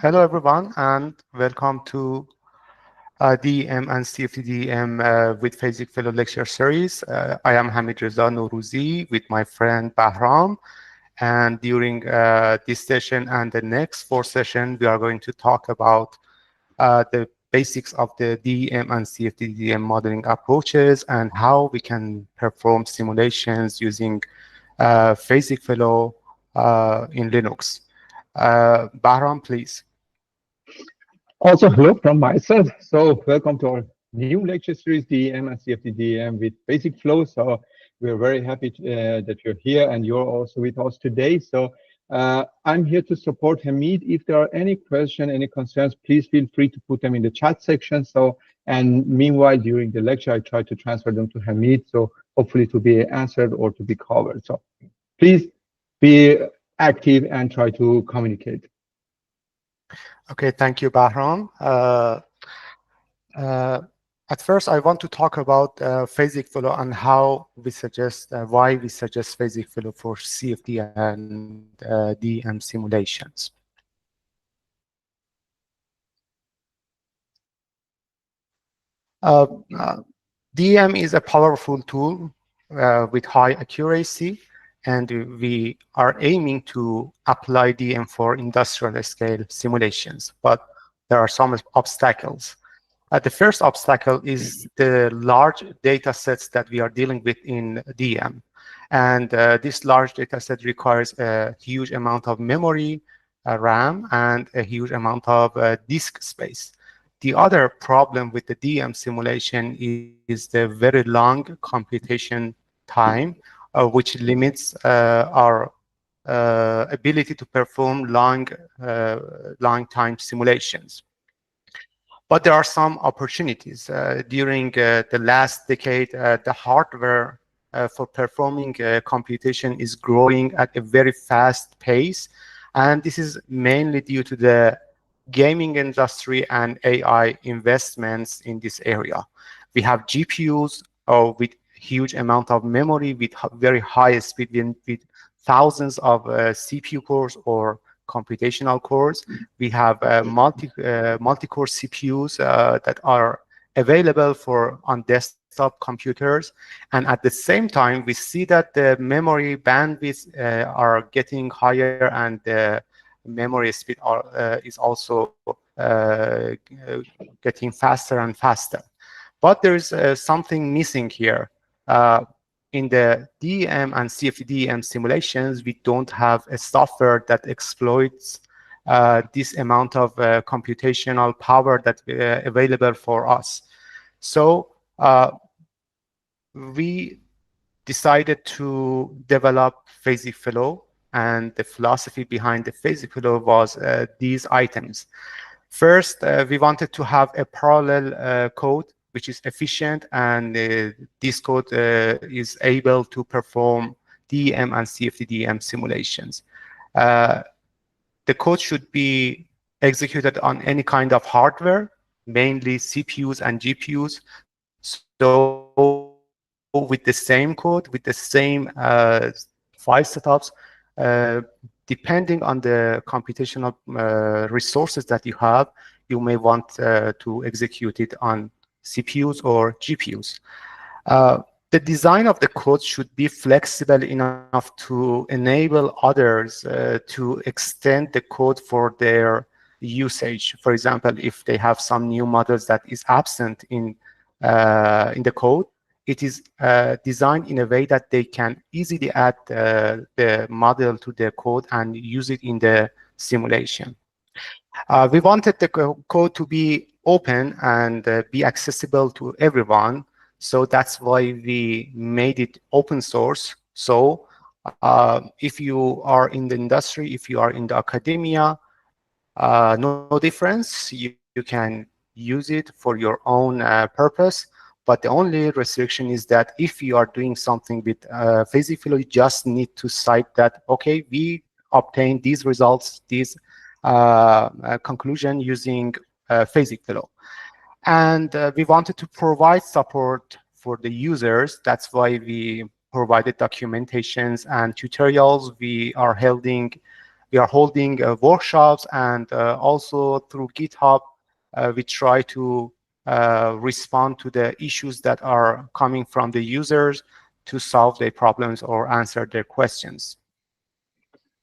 Hello, everyone, and welcome to DEM and CFD-DEM with PhasicFlow lecture series. I am Hamidreza Norouzi with my friend Bahram, and during this session and the next 4 sessions, we are going to talk about the basics of the DEM and CFD-DEM modeling approaches and how we can perform simulations using PhasicFlow in Linux. Bahram, please. Also, hello from my side. So welcome to our new lecture series, DEM and CFD-DEM with PhasicFlow. So we're very happy that you're here and you're also with us today. So I'm here to support Hamid. If there are any questions, any concerns, please feel free to put them in the chat section. And meanwhile, during the lecture, I try to transfer them to Hamid. So hopefully to be answered or to be covered. So please be active and try to communicate. Okay, thank you, Bahram. At first, I want to talk about PhasicFlow and how we suggest, why we suggest PhasicFlow for CFD and DEM simulations. DEM is a powerful tool with high accuracy, and we are aiming to apply DEM for industrial scale simulations, but there are some obstacles. The first obstacle is the large data sets that we are dealing with in DEM. And this large data set requires a huge amount of memory, RAM, and a huge amount of disk space. The other problem with the DEM simulation is the very long computation time, which limits our ability to perform long time simulations. But there are some opportunities. During the last decade, the hardware for performing computation is growing at a very fast pace. And this is mainly due to the gaming industry and AI investments in this area. We have GPUs with huge amount of memory, with very high speed, with thousands of CPU cores or computational cores. We have multi-core CPUs that are available on desktop computers. And at the same time, we see that the memory bandwidths are getting higher, and the memory speed is also getting faster and faster. But there is something missing here. In the DEM and CFD-DEM simulations, we don't have a software that exploits this amount of computational power that's available for us. So we decided to develop PhasicFlow, and the philosophy behind the PhasicFlow was these items. First, we wanted to have a parallel code which is efficient, and this code is able to perform DEM and CFD-DEM simulations. The code should be executed on any kind of hardware, mainly CPUs and GPUs. So with the same code, with the same file setups, depending on the computational resources that you have, you may want to execute it on CPUs or GPUs. The design of the code should be flexible enough to enable others to extend the code for their usage. For example, if they have some new models that is absent in the code, it is designed in a way that they can easily add the model to their code and use it in the simulation. We wanted the code to be open and be accessible to everyone. So that's why we made it open source. So if you are in the industry, if you are in the academia, no difference. You can use it for your own purpose. But the only restriction is that if you are doing something with PhasicFlow, you just need to cite that, okay, we obtained these results, these conclusion using PhasicFlow. And we wanted to provide support for the users. That's why we provided documentations and tutorials. We are holding we are holding workshops, and also through GitHub, we try to respond to the issues that are coming from the users to solve their problems or answer their questions.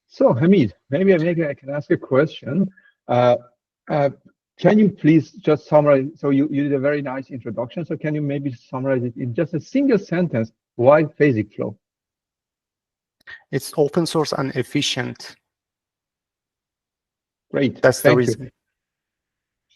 So, Hamid, maybe I can ask a question. Can you please just summarize? So you did a very nice introduction. So can you maybe summarize it in just a single sentence? Why PhasicFlow? It's open source and efficient. Great. That's the reason.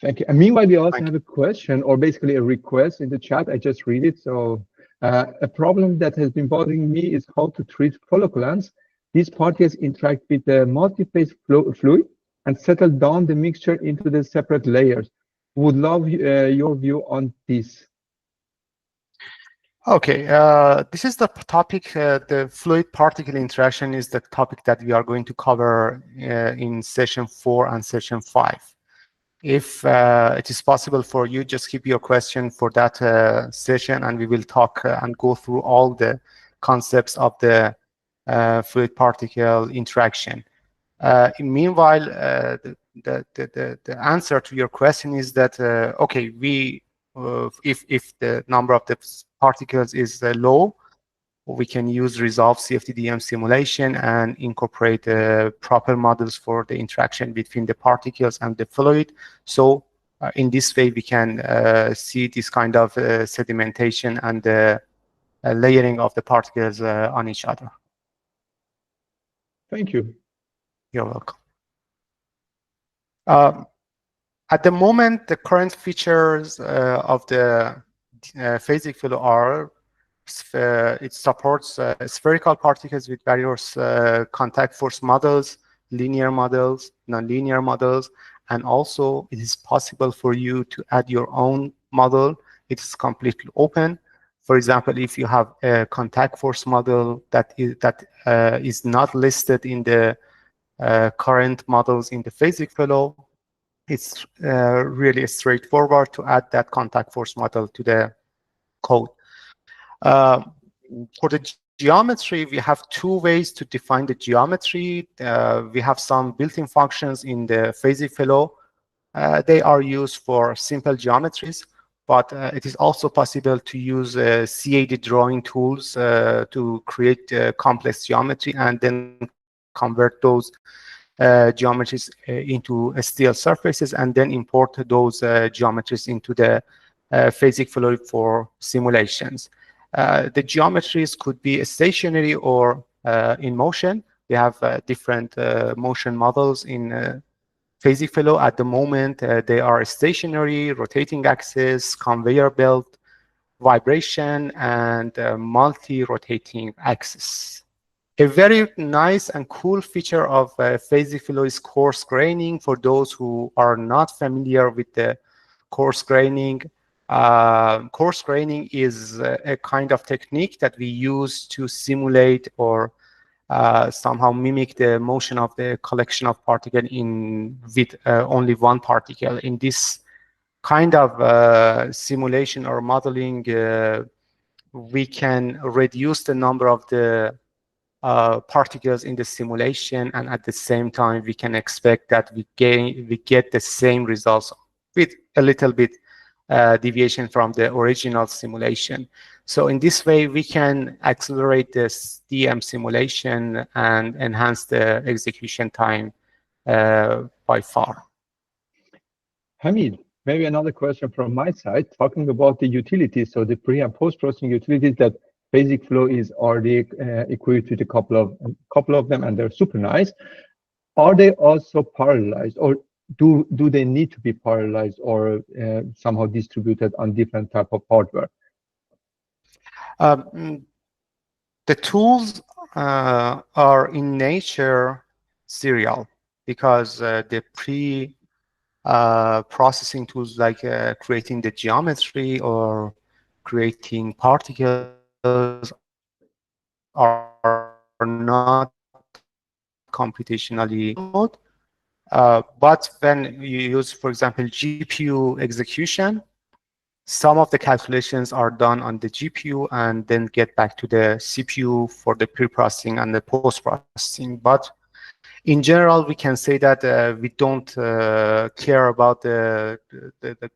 Thank you. And meanwhile, we also have a question, or basically a request in the chat. I just read it. So a problem that has been bothering me is how to treat flocculants. These particles interact with the multi-phase fluid and settle down the mixture into the separate layers. Would love your view on this. Okay, this is the topic. The fluid particle interaction is the topic that we are going to cover in session 4 and session 5. If it is possible for you, just keep your question for that session, and we will talk and go through all the concepts of the fluid particle interaction. Meanwhile, the answer to your question is that okay, we if the number of the particles is low, we can use resolved CFD-DEM simulation and incorporate proper models for the interaction between the particles and the fluid. So in this way, we can see this kind of sedimentation and the layering of the particles on each other. Thank you. You're welcome. At the moment, the current features of the PhasicFlow are it supports spherical particles with various contact force models, linear models, nonlinear models, and also it is possible for you to add your own model. It's completely open. For example, if you have a contact force model that is not listed in the current models in the PhasicFlow, it's really straightforward to add that contact force model to the code. For the geometry, we have 2 ways to define the geometry. We have some built-in functions in the PhasicFlow. They are used for simple geometries, but it is also possible to use CAD drawing tools to create complex geometry and then convert those geometries into steel surfaces and then import those geometries into the PhasicFlow for simulations. The geometries could be stationary or in motion. We have different motion models in PhasicFlow. At the moment, they are stationary, rotating axis, conveyor belt, vibration, and multi-rotating axis. A very nice and cool feature of PhasicFlow is coarse graining. For those who are not familiar with the coarse graining, coarse graining is a kind of technique that we use to simulate or somehow mimic the motion of the collection of particles with only one particle. In this kind of simulation or modeling, we can reduce the number of the particles in the simulation, and at the same time, we can expect that we get the same results with a little bit deviation from the original simulation. So in this way, we can accelerate this DEM simulation and enhance the execution time by far. Hamid, maybe another question from my side, talking about the utilities, so the pre and post processing utilities that PhasicFlow is already equipped with a couple of them, and they're super nice. Are they also parallelized, or do they need to be parallelized or somehow distributed on different type of hardware? The tools are in nature serial because the processing tools like creating the geometry or creating particles are not computationally mode. But when you use, for example, GPU execution, some of the calculations are done on the GPU and then get back to the CPU for the pre-processing and the post-processing. But In general, we can say that we don't care about the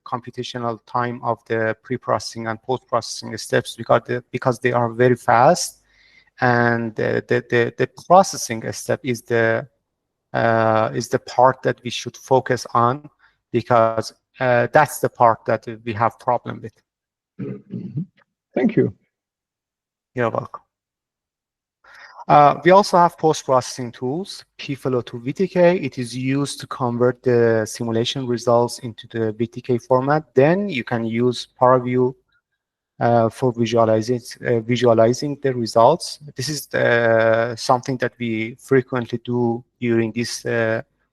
computational time of the pre-processing and post-processing steps because they are very fast, and the processing step is the part that we should focus on, because that's the part that we have problem with. Thank you. You're welcome. We also have post-processing tools, PhasicFlow to VTK. It is used to convert the simulation results into the VTK format. Then you can use ParaView for visualizing the results. This is something that we frequently do during this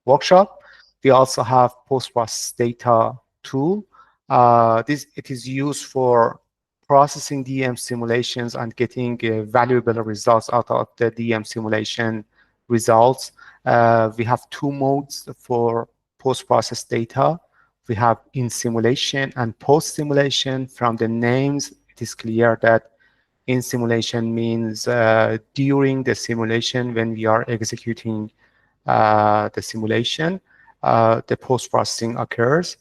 workshop. We also have post-process data tool. It is used for processing DEM simulations and getting valuable results out of the DEM simulation results. We have two modes for post-process data. We have in simulation and post simulation. From the names, it is clear that in simulation means during the simulation, when we are executing the simulation, the post-processing occurs.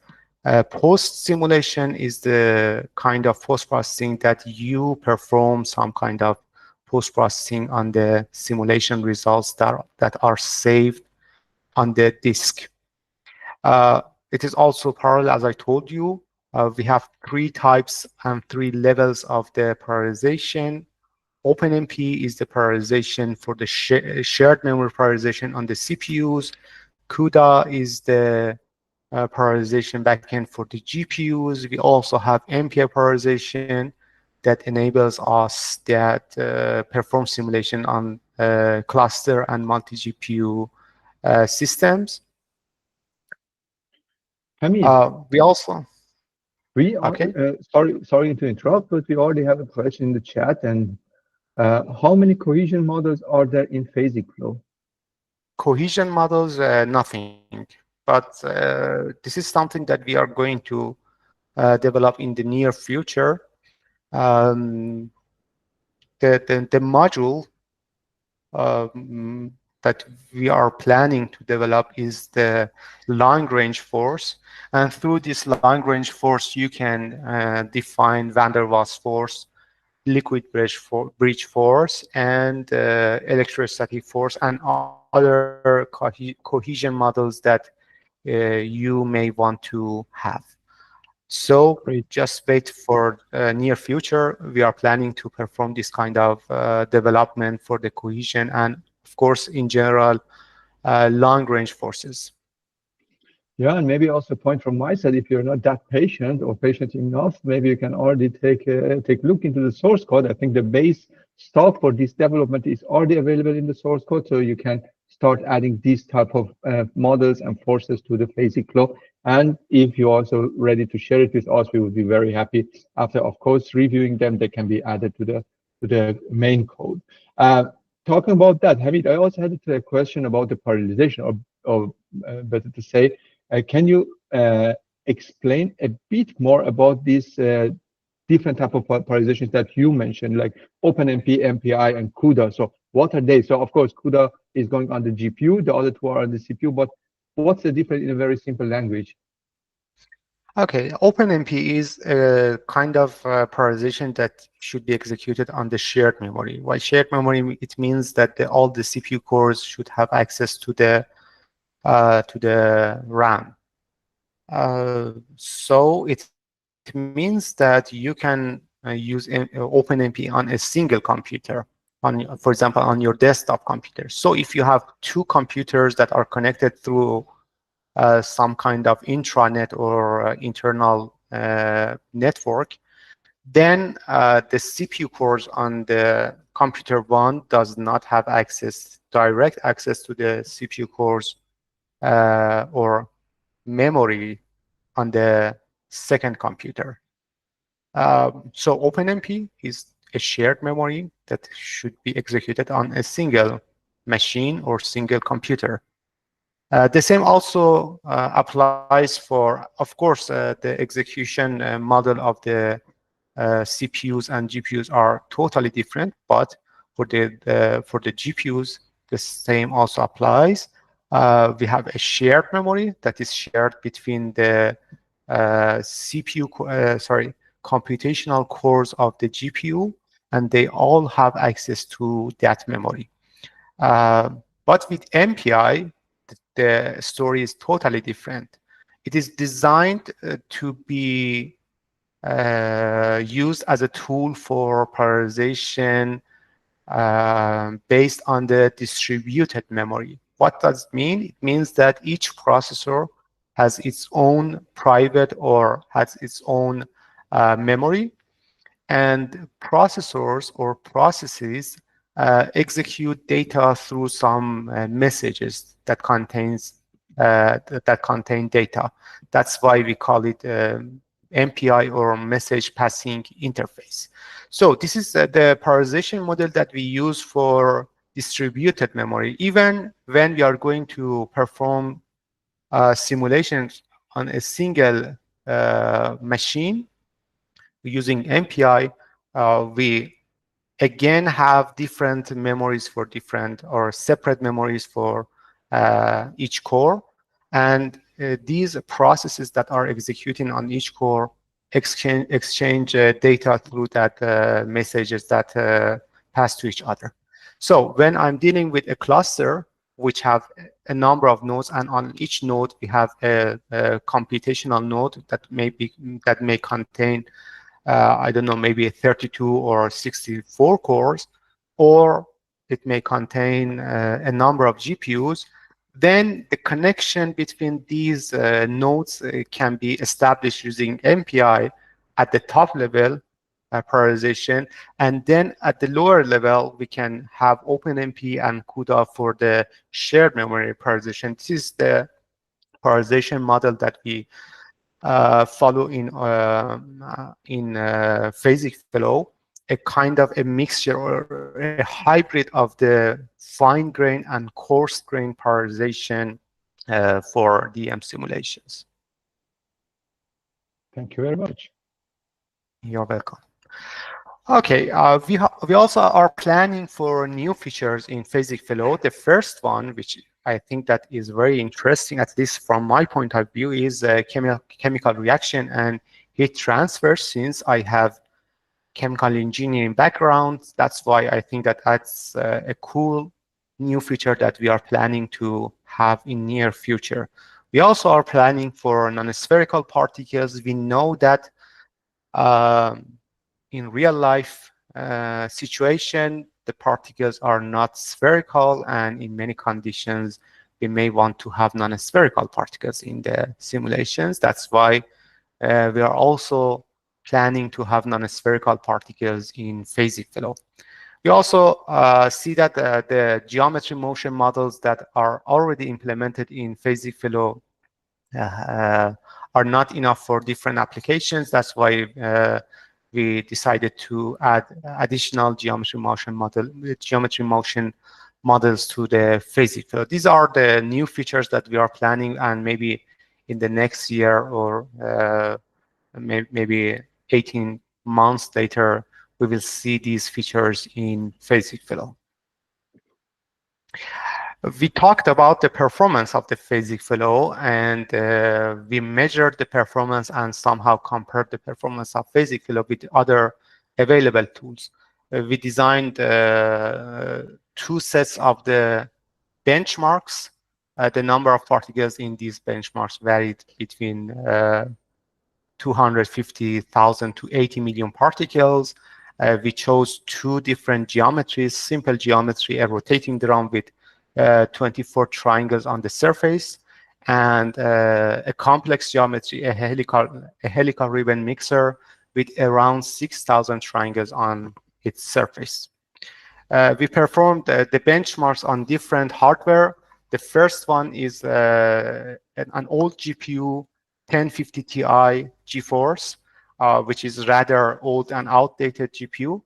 Post-simulation is the kind of post-processing that you perform some kind of post-processing on the simulation results that are saved on the disk. It is also parallel, as I told you. We have 3 types and 3 levels of the prioritization. OpenMP is the prioritization for the shared memory prioritization on the CPUs. CUDA is the prioritization backend for the GPUs. We also have MPI prioritization that enables us that perform simulation on cluster and multi-GPU systems. Hamid, We also sorry to interrupt, but we already have a question in the chat. And how many cohesion models are there in PhasicFlow? Cohesion models, nothing. But this is something that we are going to develop in the near future. The module that we are planning to develop is the long-range force. And through this long-range force, you can define van der Waals force, liquid bridge force, and electrostatic force, and other cohesion models that you may want to have. So just wait for near future. We are planning to perform this kind of development for the cohesion and, of course, in general, long-range forces. Yeah, and maybe also a point from my side, if you're not that patient or patient enough, maybe you can already take a look into the source code. I think the base stock for this development is already available in the source code, so you can start adding these type of models and forces to the PhasicFlow. And if you're also ready to share it with us, we would be very happy. After, of course, reviewing them, they can be added to the main code. Talking about that, Hamid, I also had a question about the parallelization, or better to say, can you explain a bit more about these different type of parallelizations that you mentioned, like OpenMP, MPI, and CUDA? So what are they? So of course, CUDA is going on the GPU, the other 2 are on the CPU, but what's the difference in a very simple language? Okay, OpenMP is a kind of parallelization that should be executed on the shared memory. While shared memory, it means that all the CPU cores should have access to the RAM. So it means that you can use OpenMP on a single computer, for example, on your desktop computer. So if you have 2 computers that are connected through some kind of intranet or internal network, then the CPU cores on the computer 1 does not have direct access to the CPU cores or memory on the second computer. So OpenMP is a shared memory that should be executed on a single machine or single computer. The same also applies for, of course, the execution model of the CPUs and GPUs are totally different, but for the GPUs, the same also applies. We have a shared memory that is shared between the computational cores of the GPU, and they all have access to that memory. But with MPI, the story is totally different. It is designed to be used as a tool for prioritization based on the distributed memory. What does it mean? It means that each processor has its own private or has its own memory, and processors or processes execute data through some messages that contain data. That's why we call it MPI, or message passing interface. So this is the prioritization model that we use for distributed memory. Even when we are going to perform simulations on a single machine using MPI, we again have different memories for different, or separate memories for each core. And these processes that are executing on each core exchange data through that messages that pass to each other. So when I'm dealing with a cluster which have a number of nodes, and on each node we have a computational node that may contain I don't know, maybe 32 or 64 cores, or it may contain a number of GPUs, then the connection between these nodes can be established using MPI at the top level prioritization, and then at the lower level we can have OpenMP and CUDA for the shared memory prioritization. This is the prioritization model that we follow in PhasicFlow, a kind of a mixture or a hybrid of the fine grain and coarse grain prioritization for DEM simulations. Thank you very much. You're welcome. Okay, we also are planning for new features in PhasicFlow. The first one, which I think that is very interesting, at least from my point of view, is chemical reaction and heat transfer. Since I have chemical engineering background, that's why I think that that's a cool new feature that we are planning to have in near future. We also are planning for non-spherical particles. We know that in real life situation, the particles are not spherical, and in many conditions, we may want to have non-spherical particles in the simulations. That's why we are also planning to have non-spherical particles in PhasicFlow. We also see that the geometry motion models that are already implemented in PhasicFlow are not enough for different applications. That's why we decided to add additional geometry motion models to the PhasicFlow. These are the new features that we are planning, and maybe in the next year, or maybe 18 months later, we will see these features in PhasicFlow. We talked about the performance of the PhasicFlow, and we measured the performance and somehow compared the performance of PhasicFlow with other available tools. We designed 2 sets of the benchmarks. The number of particles in these benchmarks varied between 250,000 to 80 million particles. We chose 2 different geometries: simple geometry, a rotating drum with 24 triangles on the surface, and a complex geometry, a helical ribbon mixer with around 6,000 triangles on its surface. We performed the benchmarks on different hardware. The first one is an old GPU, 1050 Ti GeForce, which is rather old and outdated GPU.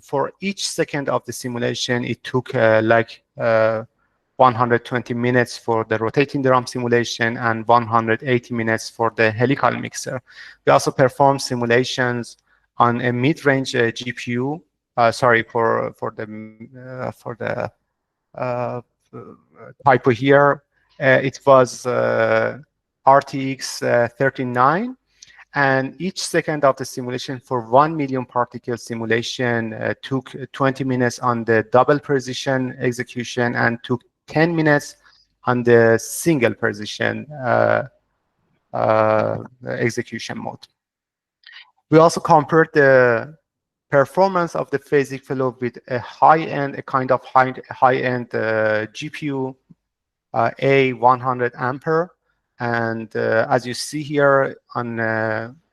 For each second of the simulation, it took like 120 minutes for the rotating drum simulation and 180 minutes for the helical mixer. We also performed simulations on a mid-range GPU. Sorry, for the typo here. It was RTX 39. And each second of the simulation for 1 million particle simulation took 20 minutes on the double precision execution and took 10 minutes on the single precision execution mode. We also compared the performance of the PhasicFlow with a kind of high-end GPU, A100 ampere. And as you see here on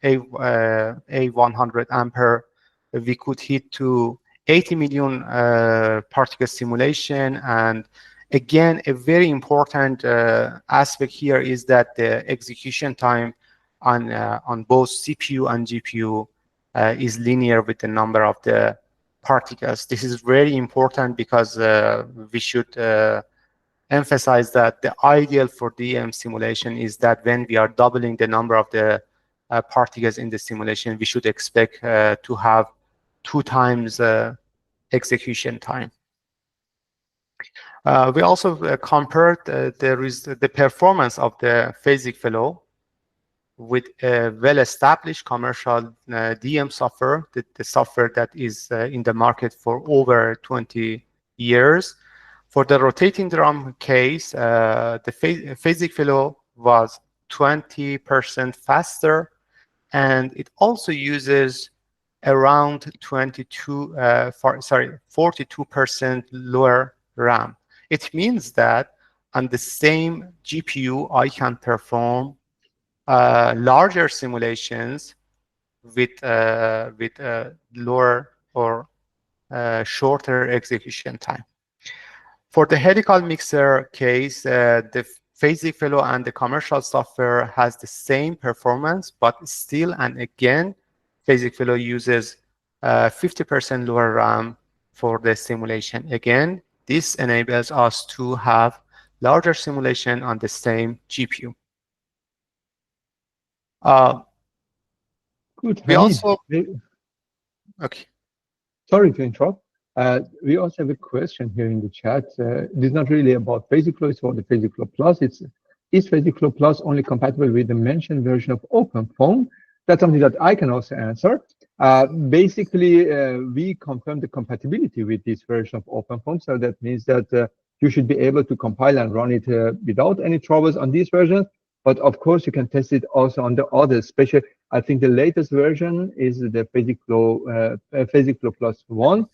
A100 ampere, we could hit to 80 million particle simulation. And again, a very important aspect here is that the execution time on both CPU and GPU is linear with the number of the particles. This is very important because we should emphasize that the ideal for DEM simulation is that when we are doubling the number of the particles in the simulation, we should expect to have 2 times execution time. We also compared the performance of the PhasicFlow with a well-established commercial DEM software, the software that is in the market for over 20 years. For the rotating drum case, the PhasicFlow was 20% faster, and it also uses around 42% lower RAM. It means that on the same GPU, I can perform larger simulations with lower or shorter execution time. For the helical mixer case, the PhasicFlow and the commercial software has the same performance, but still and again, PhasicFlow uses 50% lower RAM for the simulation. Again, this enables us to have larger simulation on the same GPU. Good. We also, okay. Sorry to interrupt. We also have a question here in the chat. This is not really about PhasicFlow, it's about the PhasicFlow Plus. Is PhasicFlow Plus only compatible with the mentioned version of OpenFOAM? That's something that I can also answer. Basically, we confirm the compatibility with this version of OpenFOAM. So that means that you should be able to compile and run it without any troubles on this version. But of course, you can test it also on the others. Especially, I think the latest version is the PhasicFlow Plus 1.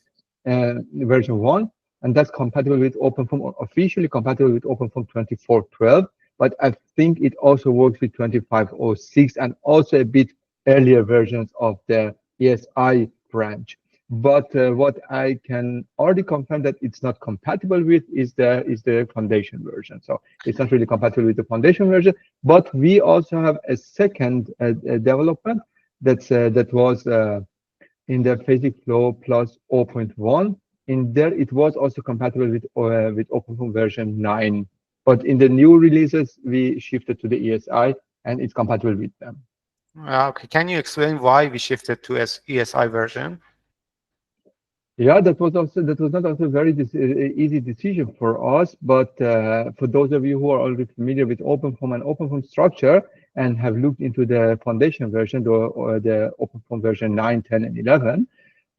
Version 1, and that's compatible with OpenFOAM, or officially compatible with OpenFOAM 24.12, but I think it also works with 25.06 and also a bit earlier versions of the ESI branch. But what I can already confirm that it's not compatible with is the foundation version. So it's not really compatible with the foundation version, but we also have a second development that was in the PhasicFlow Plus 0.1. In there, it was also compatible with OpenFOAM version 9. But in the new releases, we shifted to the ESI, and it's compatible with them. Okay, can you explain why we shifted to ESI version? Yeah, that was not also a very easy decision for us. But for those of you who are already familiar with OpenFOAM and OpenFOAM structure, and have looked into the foundation version or the OpenFOAM version 9, 10, and 11,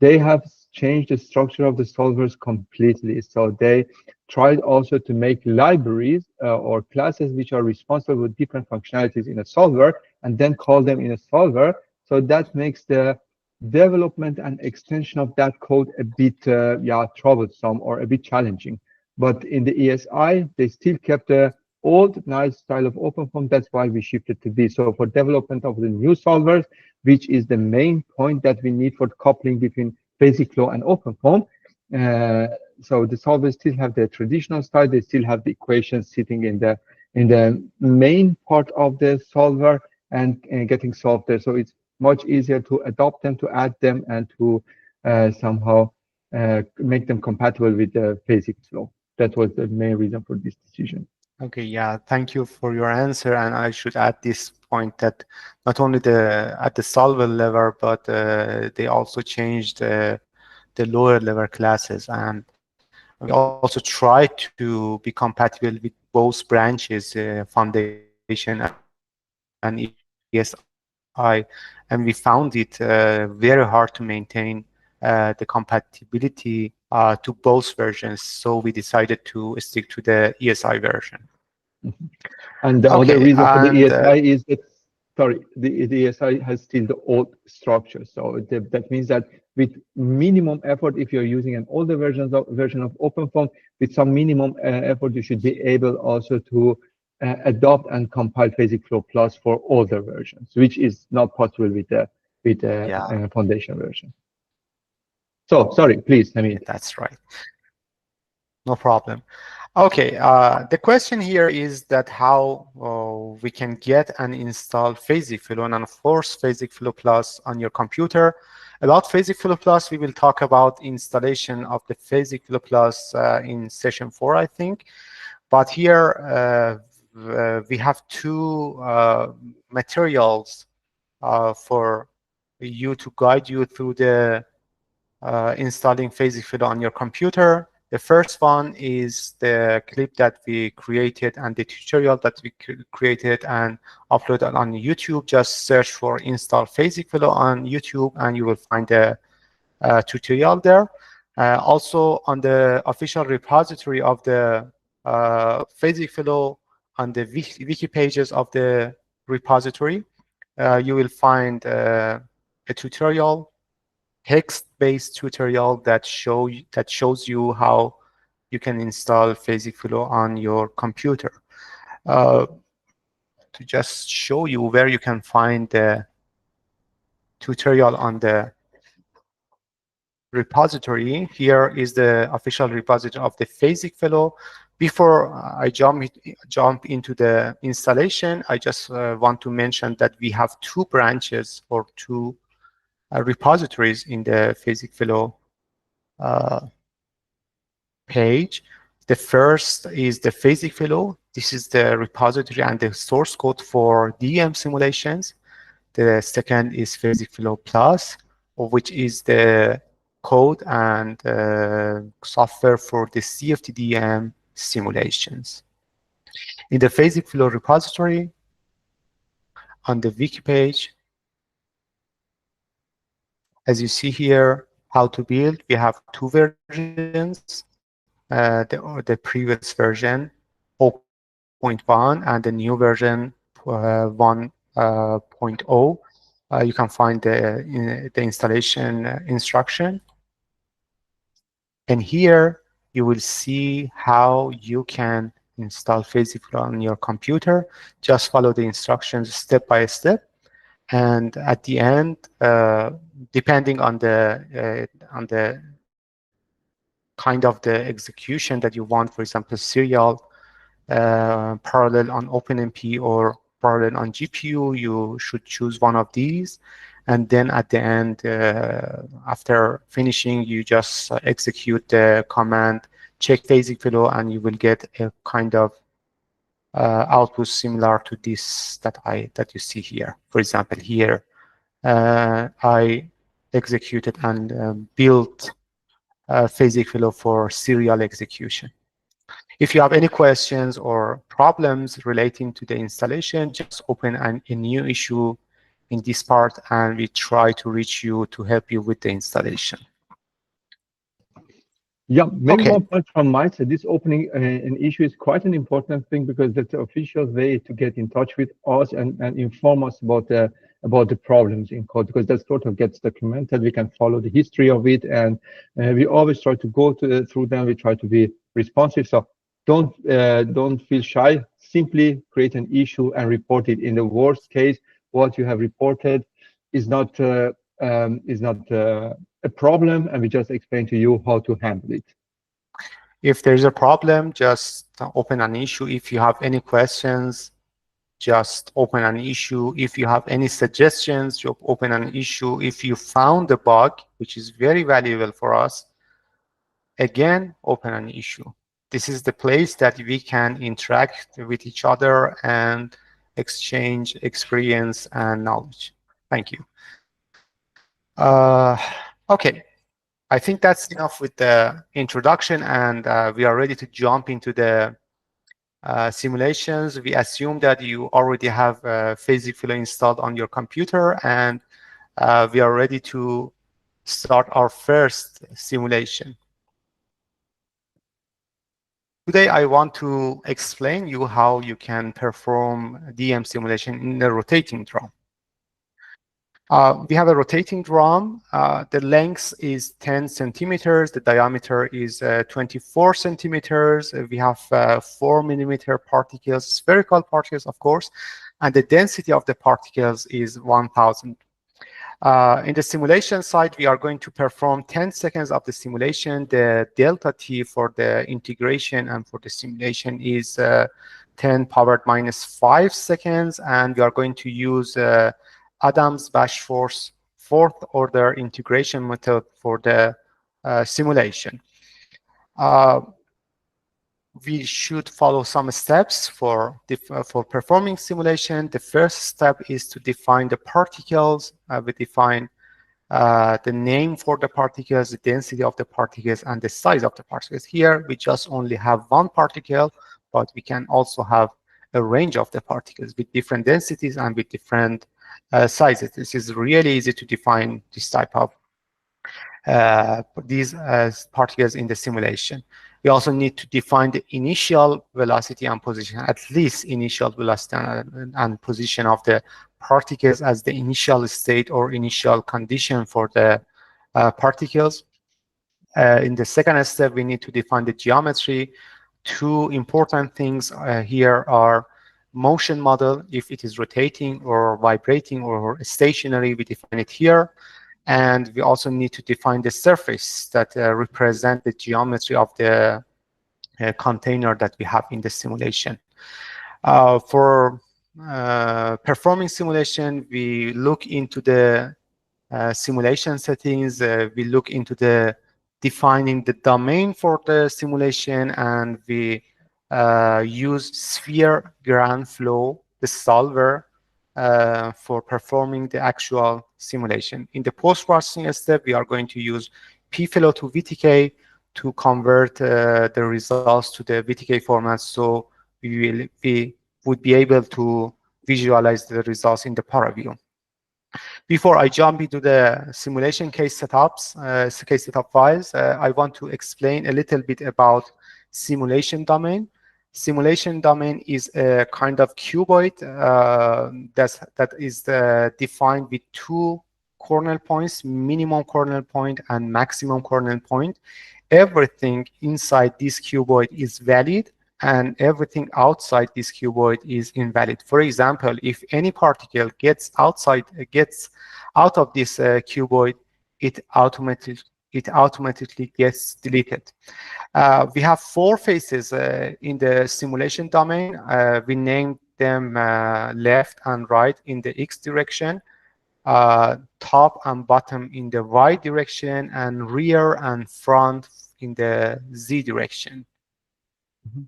they have changed the structure of the solvers completely. So they tried also to make libraries or classes which are responsible for different functionalities in a solver and then call them in a solver. So that makes the development and extension of that code a bit troublesome or a bit challenging. But in the ESI, they still kept the old nice style of OpenFOAM. That's why we shifted to this. So for development of the new solvers, which is the main point that we need for coupling between PhasicFlow and OpenFOAM. So the solvers still have the traditional style. They still have the equations sitting in the main part of the solver and getting solved there. So it's much easier to adopt them, to add them, and to somehow make them compatible with the PhasicFlow. That was the main reason for this decision. Okay, yeah, thank you for your answer. And I should add this point that not only at the solver level, but they also changed the lower level classes. And We also try to be compatible with both branches, foundation and ESI, and we found it very hard to maintain the compatibility to both versions. So we decided to stick to the ESI version. And the Okay, other reason for and the ESI is that, sorry, the ESI has still the old structure. So that means that with minimum effort, if you're using an older version of OpenFOAM, with some minimum effort, you should be able also to adopt and compile PhasicFlow Plus for older versions, which is not possible with the yeah, foundation version. So sorry, please, Hamid. that's right. No problem. Okay, the question here is that how we can get and install PhasicFlow and force PhasicFlow Plus on your computer. About PhasicFlow Plus, we will talk about installation of the PhasicFlow Plus in session 4, I think. But here we have two materials for you to guide you through the installing PhasicFlow on your computer. The first one is the clip that we created and the tutorial that we created and uploaded on YouTube. Just search for install PhasicFlow on YouTube and you will find the tutorial there. Also on the official repository of the PhasicFlow on the wiki pages of the repository, you will find a tutorial, text-based tutorial that shows you how you can install PhasicFlow on your computer. To just show you where you can find the tutorial on the repository, here is the official repository of the PhasicFlow. Before I jump into the installation, I just want to mention that we have two branches or two repositories in the PhasicFlow page. The first is the PhasicFlow. This is the repository and the source code for DEM simulations. The second is PhasicFlow Plus, which is the code and software for the CFD-DEM simulations. In the PhasicFlow repository, on the wiki page, as you see here, how to build, we have two versions. The previous version, 0.1, and the new version, 1.0. You can find the installation instruction. And here you will see how you can install PhasicFlow on your computer. Just follow the instructions step by step. And at the end, depending on the kind of the execution that you want, for example, serial, parallel on OpenMP or parallel on GPU, you should choose one of these. And then at the end, after finishing, you just execute the command, check PhasicFlow, and you will get a kind of output similar to this that you see here. For example, here, I executed and built PhasicFlow for serial execution. If you have any questions or problems relating to the installation, just open a new issue in this part and we try to reach you to help you with the installation. Yeah, many Okay. more points from my side. This opening an issue is quite an important thing because that's the official way to get in touch with us and inform us about the problems in code, because that sort of gets documented. We can follow the history of it, and we always try to go through them. We try to be responsive. So don't feel shy. Simply create an issue and report it. In the worst case, what you have reported is not a problem, and we just explain to you how to handle it. If there's a problem, just open an issue. If you have any questions, just open an issue. If you have any suggestions, you open an issue. If you found a bug, which is very valuable for us, again, open an issue. This is the place that we can interact with each other and exchange experience and knowledge. Thank you. Okay. I think that's enough with the introduction, and we are ready to jump into the simulations. We assume that you already have PhasicFlow installed on your computer, and we are ready to start our first simulation. Today, I want to explain you how you can perform DEM simulation in a rotating drum. We have a rotating drum. The length is 10 centimeters. The diameter is 24 centimeters. We have 4 millimeter particles, spherical particles, of course, and the density of the particles is 1,000. In the simulation side, we are going to perform 10 seconds of the simulation. The delta T for the integration and for the simulation is 10 powered minus 5 seconds, and we are going to use Adams-Bashforth fourth order integration method for the simulation. We should follow some steps for performing simulation. The first step is to define the particles. We define the name for the particles, the density of the particles, and the size of the particles. Here, we just only have one particle, but we can also have a range of the particles with different densities and with different sizes. This is really easy to define this type of these particles in the simulation. We also need to define the initial velocity and position, at least initial velocity and position of the particles as the initial state or initial condition for the particles. In the second step, we need to define the geometry. Two important things here are motion model, if it is rotating or vibrating or stationary, we define it here. And we also need to define the surface that represent the geometry of the container that we have in the simulation. For performing simulation, we look into the simulation settings. We look into the defining the domain for the simulation, and we use sphere GranFlow, the solver, for performing the actual simulation. In the post-processing step, we are going to use pflow to VTK to convert the results to the VTK format, so we would be able to visualize the results in the ParaView. Before I jump into the simulation case setups, case setup files, I want to explain a little bit about simulation domain. Simulation domain is a kind of cuboid that is defined with two kernel points, minimum kernel point and maximum kernel point. Everything inside this cuboid is valid, and everything outside this cuboid is invalid. For example, if any particle gets out of this cuboid, it automatically gets deleted. We have four faces in the simulation domain. We named them left and right in the X direction, top and bottom in the Y direction, and rear and front in the Z direction. Mm-hmm.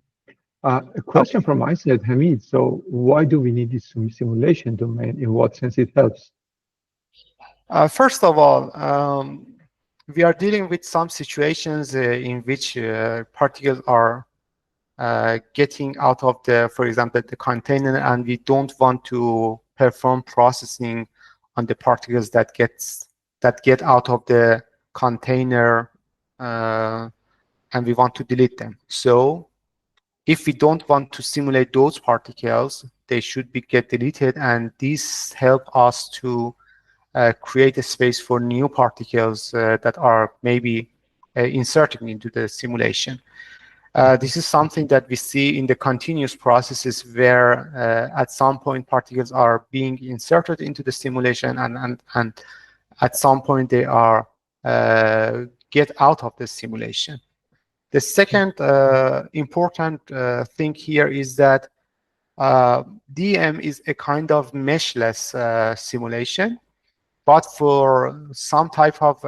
A question from my side, Hamid. So why do we need this simulation domain? In what sense it helps? First of all, we are dealing with some situations in which particles are getting out of the, for example, the container, and we don't want to perform processing on the particles that get out of the container, and we want to delete them. So if we don't want to simulate those particles, they should get deleted, and this helps us to create a space for new particles that are maybe inserted into the simulation. This is something that we see in the continuous processes where at some point particles are being inserted into the simulation, and at some point they are get out of the simulation. The second important thing here is that DEM is a kind of meshless simulation, but for some type of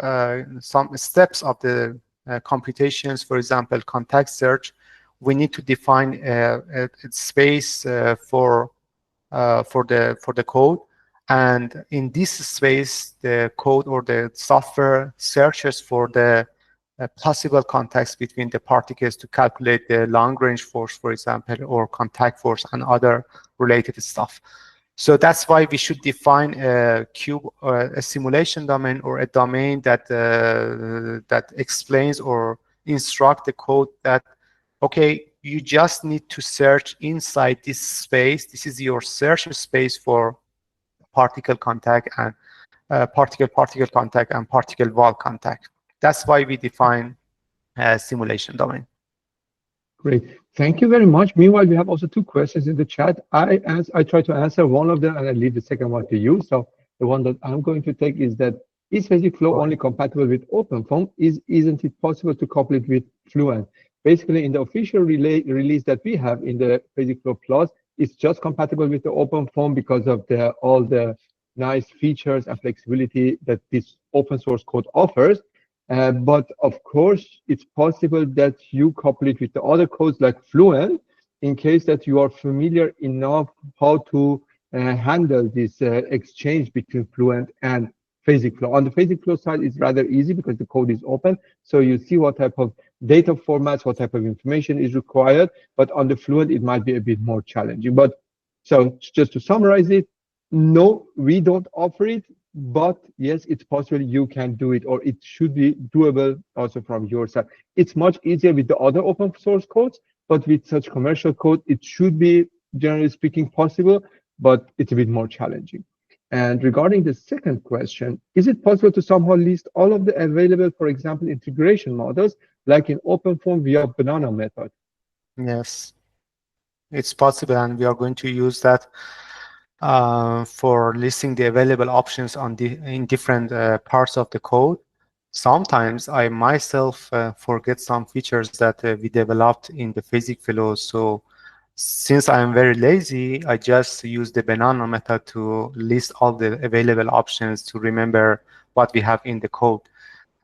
some steps of the computations, for example, contact search, we need to define a space for the code, and in this space, the code or the software searches for the possible contacts between the particles to calculate the long-range force, for example, or contact force and other related stuff. So that's why we should define a cube, a simulation domain, or a domain that that explains or instruct the code that, okay, you just need to search inside this space. This is your search space for particle contact and particle contact and particle wall contact. That's why we define a simulation domain. Great. Thank you very much. Meanwhile, we have also two questions in the chat. I try to answer one of them and I leave the second one to you. So the one that I'm going to take is that, is PhasicFlow only compatible with OpenFOAM? Isn't it possible to couple it with Fluent? Basically, in the official release that we have in the PhasicFlow Plus, it's just compatible with the OpenFOAM because of all the nice features and flexibility that this open source code offers. But of course, it's possible that you couple it with the other codes like Fluent, in case that you are familiar enough how to handle this exchange between Fluent and PhasicFlow. On the PhasicFlow side, it's rather easy because the code is open. So you see what type of data formats, what type of information is required. But on the Fluent, it might be a bit more challenging. But so just to summarize it, no, we don't offer it. But yes, it's possible you can do it, or it should be doable also from your side. It's much easier with the other open source codes, but with such commercial code, it should be, generally speaking, possible, but it's a bit more challenging. And regarding the second question, is it possible to somehow list all of the available, for example, integration models, like in OpenFOAM via banana method? Yes, it's possible, and we are going to use that for listing the available options on in different parts of the code. Sometimes I myself forget some features that we developed in the PhasicFlow. So since I'm very lazy, I just use the banana method to list all the available options to remember what we have in the code.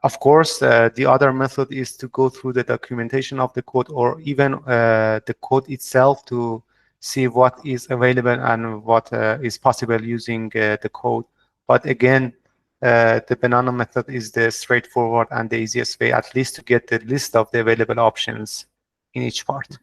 Of course, the other method is to go through the documentation of the code, or even the code itself, to see what is available and what is possible using the code. But again, the banana method is the straightforward and the easiest way, at least, to get the list of the available options in each part.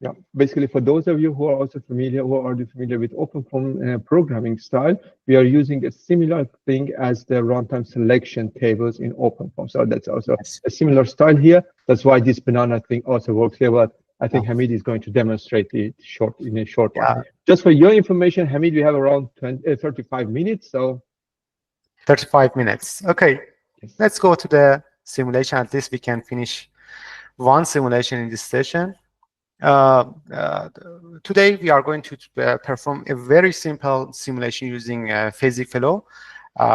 Yeah, basically, for those of you who are also familiar, with OpenFOAM programming style, we are using a similar thing as the runtime selection tables in OpenFOAM. So that's also a similar style here. That's why this banana thing also works here. But I think Hamid is going to demonstrate it in a short one. Just for your information, Hamid, we have around 35 minutes. So 35 minutes. Okay, yes. Let's go to the simulation. At least we can finish one simulation in this session. Today we are going to perform a very simple simulation using PhasicFlow.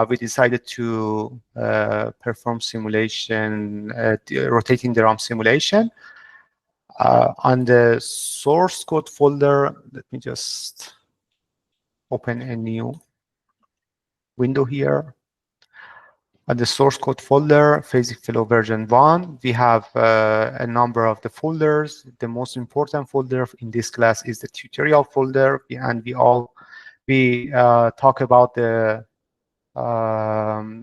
We decided to perform simulation, rotating the RAM simulation. On the source code folder, let me just open a new window here. On the source code folder, PhasicFlow version 1, we have a number of the folders. The most important folder in this class is the tutorial folder, and we talk about the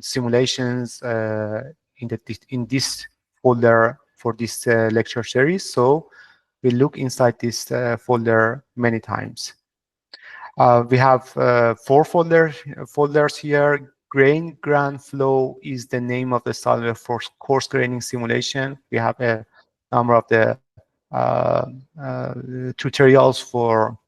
simulations in this folder for this lecture series. So we look inside this folder many times. We have 4 folders here. GrainFlow is the name of the solver for coarse graining simulation. We have a number of the tutorials for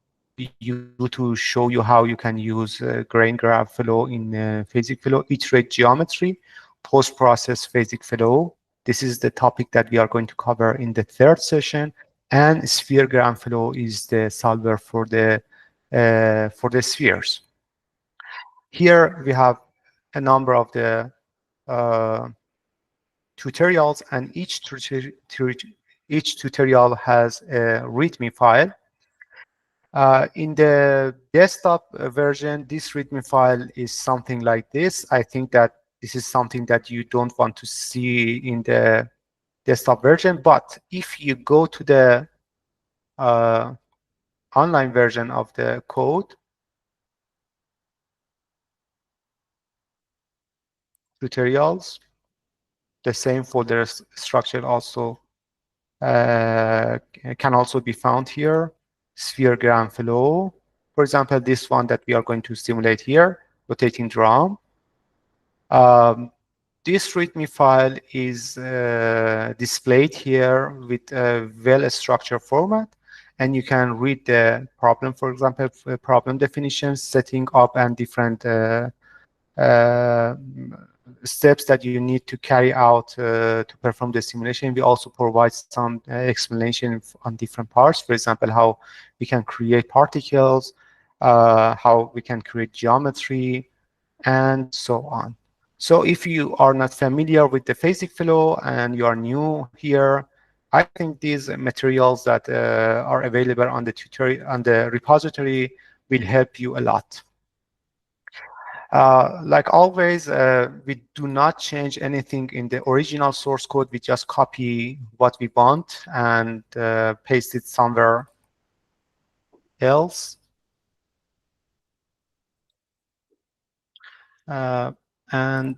you to show you how you can use GrainFlow in PhasicFlow, iterate geometry, post-process PhasicFlow. This is the topic that we are going to cover in the 3rd session. And Sphere GrainFlow is the solver for the spheres. Here we have a number of the tutorials, and each tutorial has a README file. In the desktop version, this README file is something like this. I think that this is something that you don't want to see in the desktop version, but if you go to the online version of the code, tutorials, The same folder structure also can also be found here. Sphere gram flow. For example, this one that we are going to simulate here, rotating drum. This README file is displayed here with a well-structured format, and you can read the problem, for example, problem definitions, setting up, and different steps that you need to carry out to perform the simulation. We also provide some explanation on different parts, for example, how we can create particles, how we can create geometry, and so on. So if you are not familiar with the PhasicFlow and you are new here, I think these materials that are available on the tutorial, on the repository, will help you a lot. Like always, we do not change anything in the original source code. We just copy what we want and paste it somewhere else. And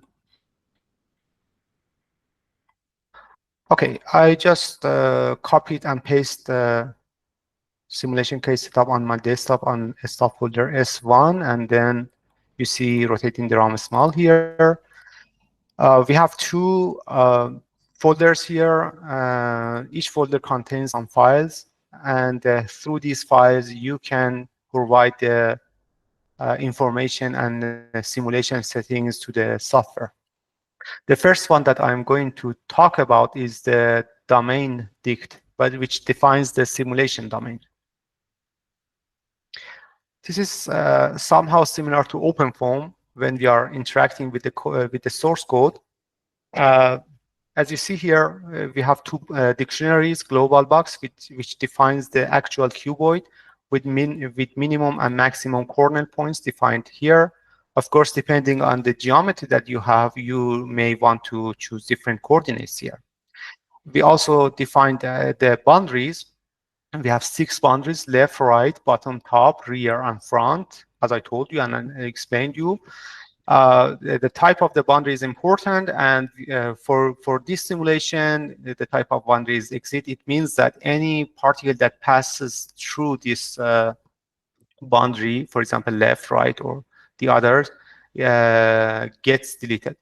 okay, I just copied and pasted the simulation case setup on my desktop on stop folder S1, and then you see rotating the RAM small here. We have two folders here. Each folder contains some files, and through these files, you can provide the information and simulation settings to the software. The first one that I'm going to talk about is the domain dict, but which defines the simulation domain. This is somehow similar to OpenFOAM when we are interacting with the source code. As you see here, we have two dictionaries, global box, which defines the actual cuboid with minimum and maximum coordinate points defined here. Of course, depending on the geometry that you have, you may want to choose different coordinates here. We also defined the boundaries. We have 6 boundaries: left, right, bottom, top, rear, and front, as I told you and I explained you. The type of the boundary is important, and for this simulation, the type of boundary is exit. It means that any particle that passes through this boundary, for example, left, right, or the others, gets deleted.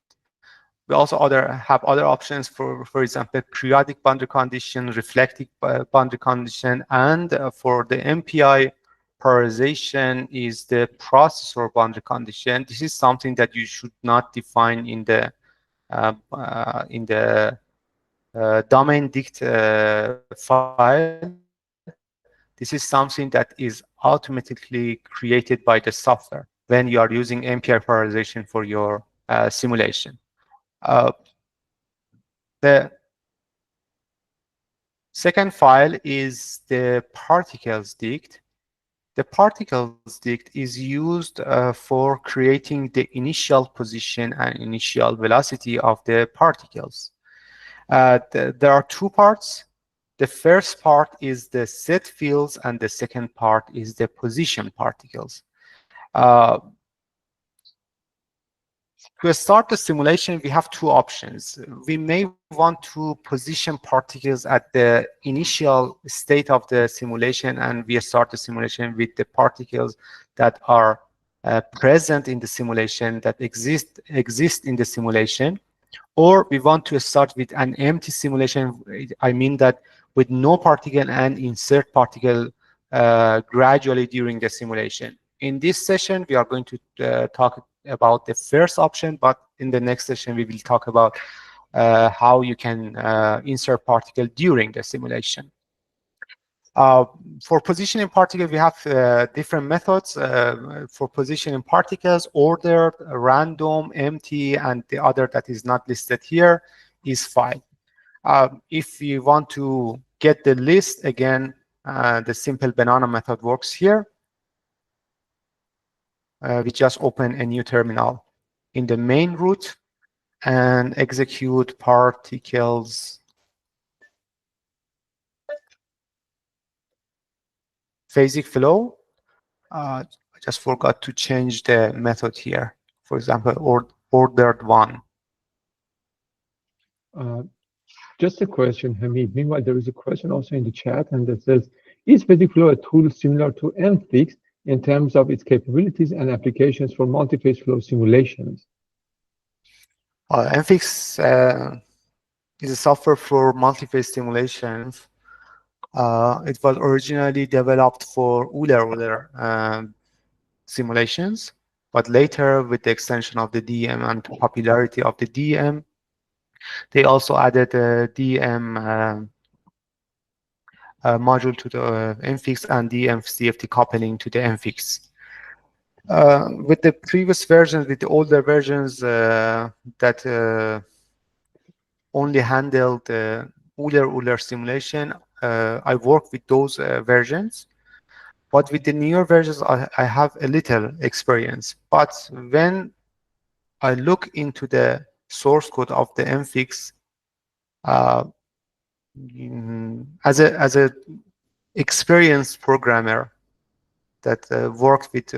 We also have other options for example, periodic boundary condition, reflective boundary condition, and for the MPI polarization is the processor boundary condition. This is something that you should not define in the domain dict file. This is something that is automatically created by the software when you are using MPI polarization for your simulation. The second file is the particles dict. The particles dict is used for creating the initial position and initial velocity of the particles. There are two parts. The first part is the set fields, and the second part is the position particles. To start the simulation, we have two options. We may want to position particles at the initial state of the simulation, and we start the simulation with the particles that are present in the simulation, that exist in the simulation. Or we want to start with an empty simulation. I mean that with no particle and insert particle gradually during the simulation. In this session, we are going to talk about the first option, but in the next session, we will talk about how you can insert particle during the simulation. For positioning particles, we have different methods for positioning particles: ordered, random, empty, and the other that is not listed here is file. If you want to get the list, again, the simple banana method works here. We just open a new terminal in the main root and execute particles PhasicFlow. I just forgot to change the method here. For example, ordered one. Just a question, Hamid. Meanwhile, there is a question also in the chat, and that says, is PhasicFlow a tool similar to MFix in terms of its capabilities and applications for multi-phase flow simulations? MFix is a software for multi-phase simulations. It was originally developed for Euler simulations, but later, with the extension of the DEM and popularity of the DEM, they also added a DEM module to the MFix and DEM CFD coupling to the MFix. With the previous versions, with the older versions that only handled Euler simulation, I work with those versions. But with the newer versions, I have a little experience. But when I look into the source code of the MFix, as a experienced programmer that worked with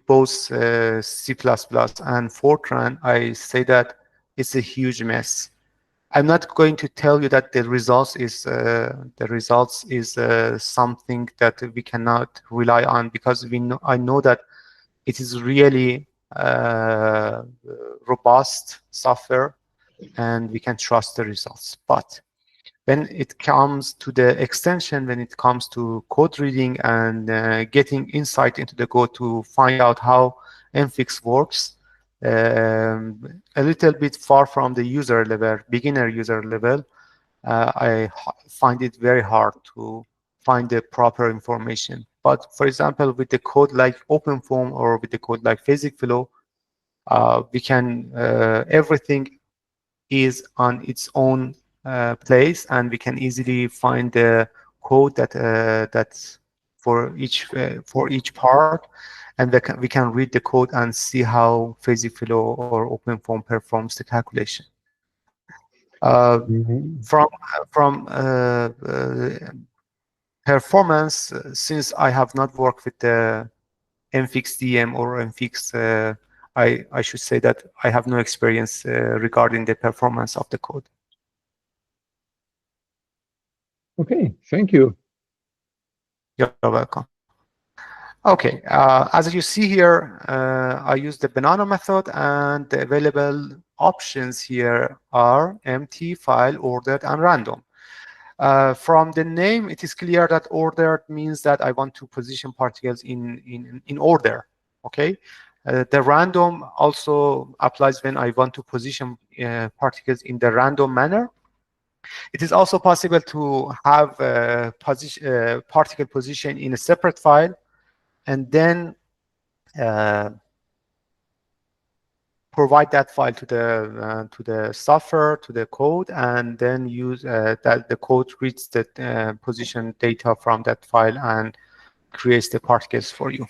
both C++ and Fortran, I say that it's a huge mess. I'm not going to tell you that the results is something that we cannot rely on, because I know that it is really robust software and we can trust the results. But when it comes to the extension, when it comes to code reading and getting insight into the code to find out how MFix works, a little bit far from the user level, beginner user level, I find it very hard to find the proper information. But for example, with the code like OpenFOAM or with the code like PhasicFlow, we can everything is on its own place, and we can easily find the code that's for each part, and we can read the code and see how PhasicFlow or OpenFOAM performs the calculation. From performance, since I have not worked with the MFix DM or MFix, I should say that I have no experience regarding the performance of the code. Okay, thank you. You're welcome. Okay, as you see here, I use the banana method, and the available options here are empty, file, ordered, and random. From the name, it is clear that ordered means that I want to position particles in order. Okay, the random also applies when I want to position particles in the random manner. It is also possible to have particle position in a separate file, and then provide that file to the software, to the code, and then use that the code reads the position data from that file and creates the particles for you.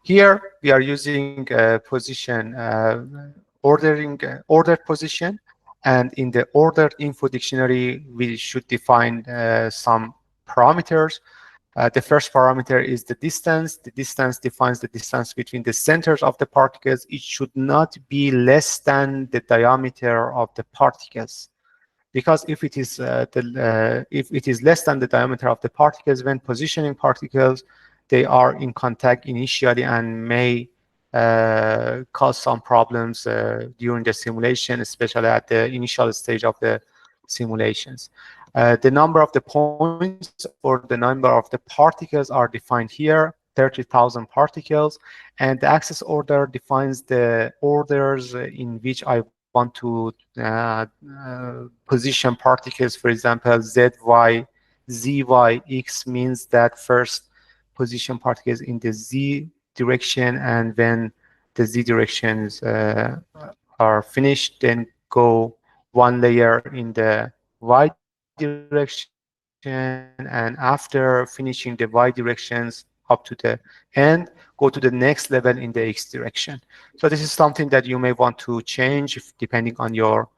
Here we are using position ordered position, and in the ordered info dictionary we should define some parameters. The first parameter is the distance. The distance defines the distance between the centers of the particles. It should not be less than the diameter of the particles, because if it is less than the diameter of the particles, when positioning particles, they are in contact initially and may cause some problems during the simulation, especially at the initial stage of the simulations. The number of the points or the number of the particles are defined here, 30,000 particles, and the access order defines the orders in which I want to position particles. For example, Z, Y, Z, Y, X means that first position particles in the Z direction, and when the Z directions are finished, then go one layer in the Y direction, and after finishing the Y directions up to the end, go to the next level in the X direction. So this is something that you may want to change depending on your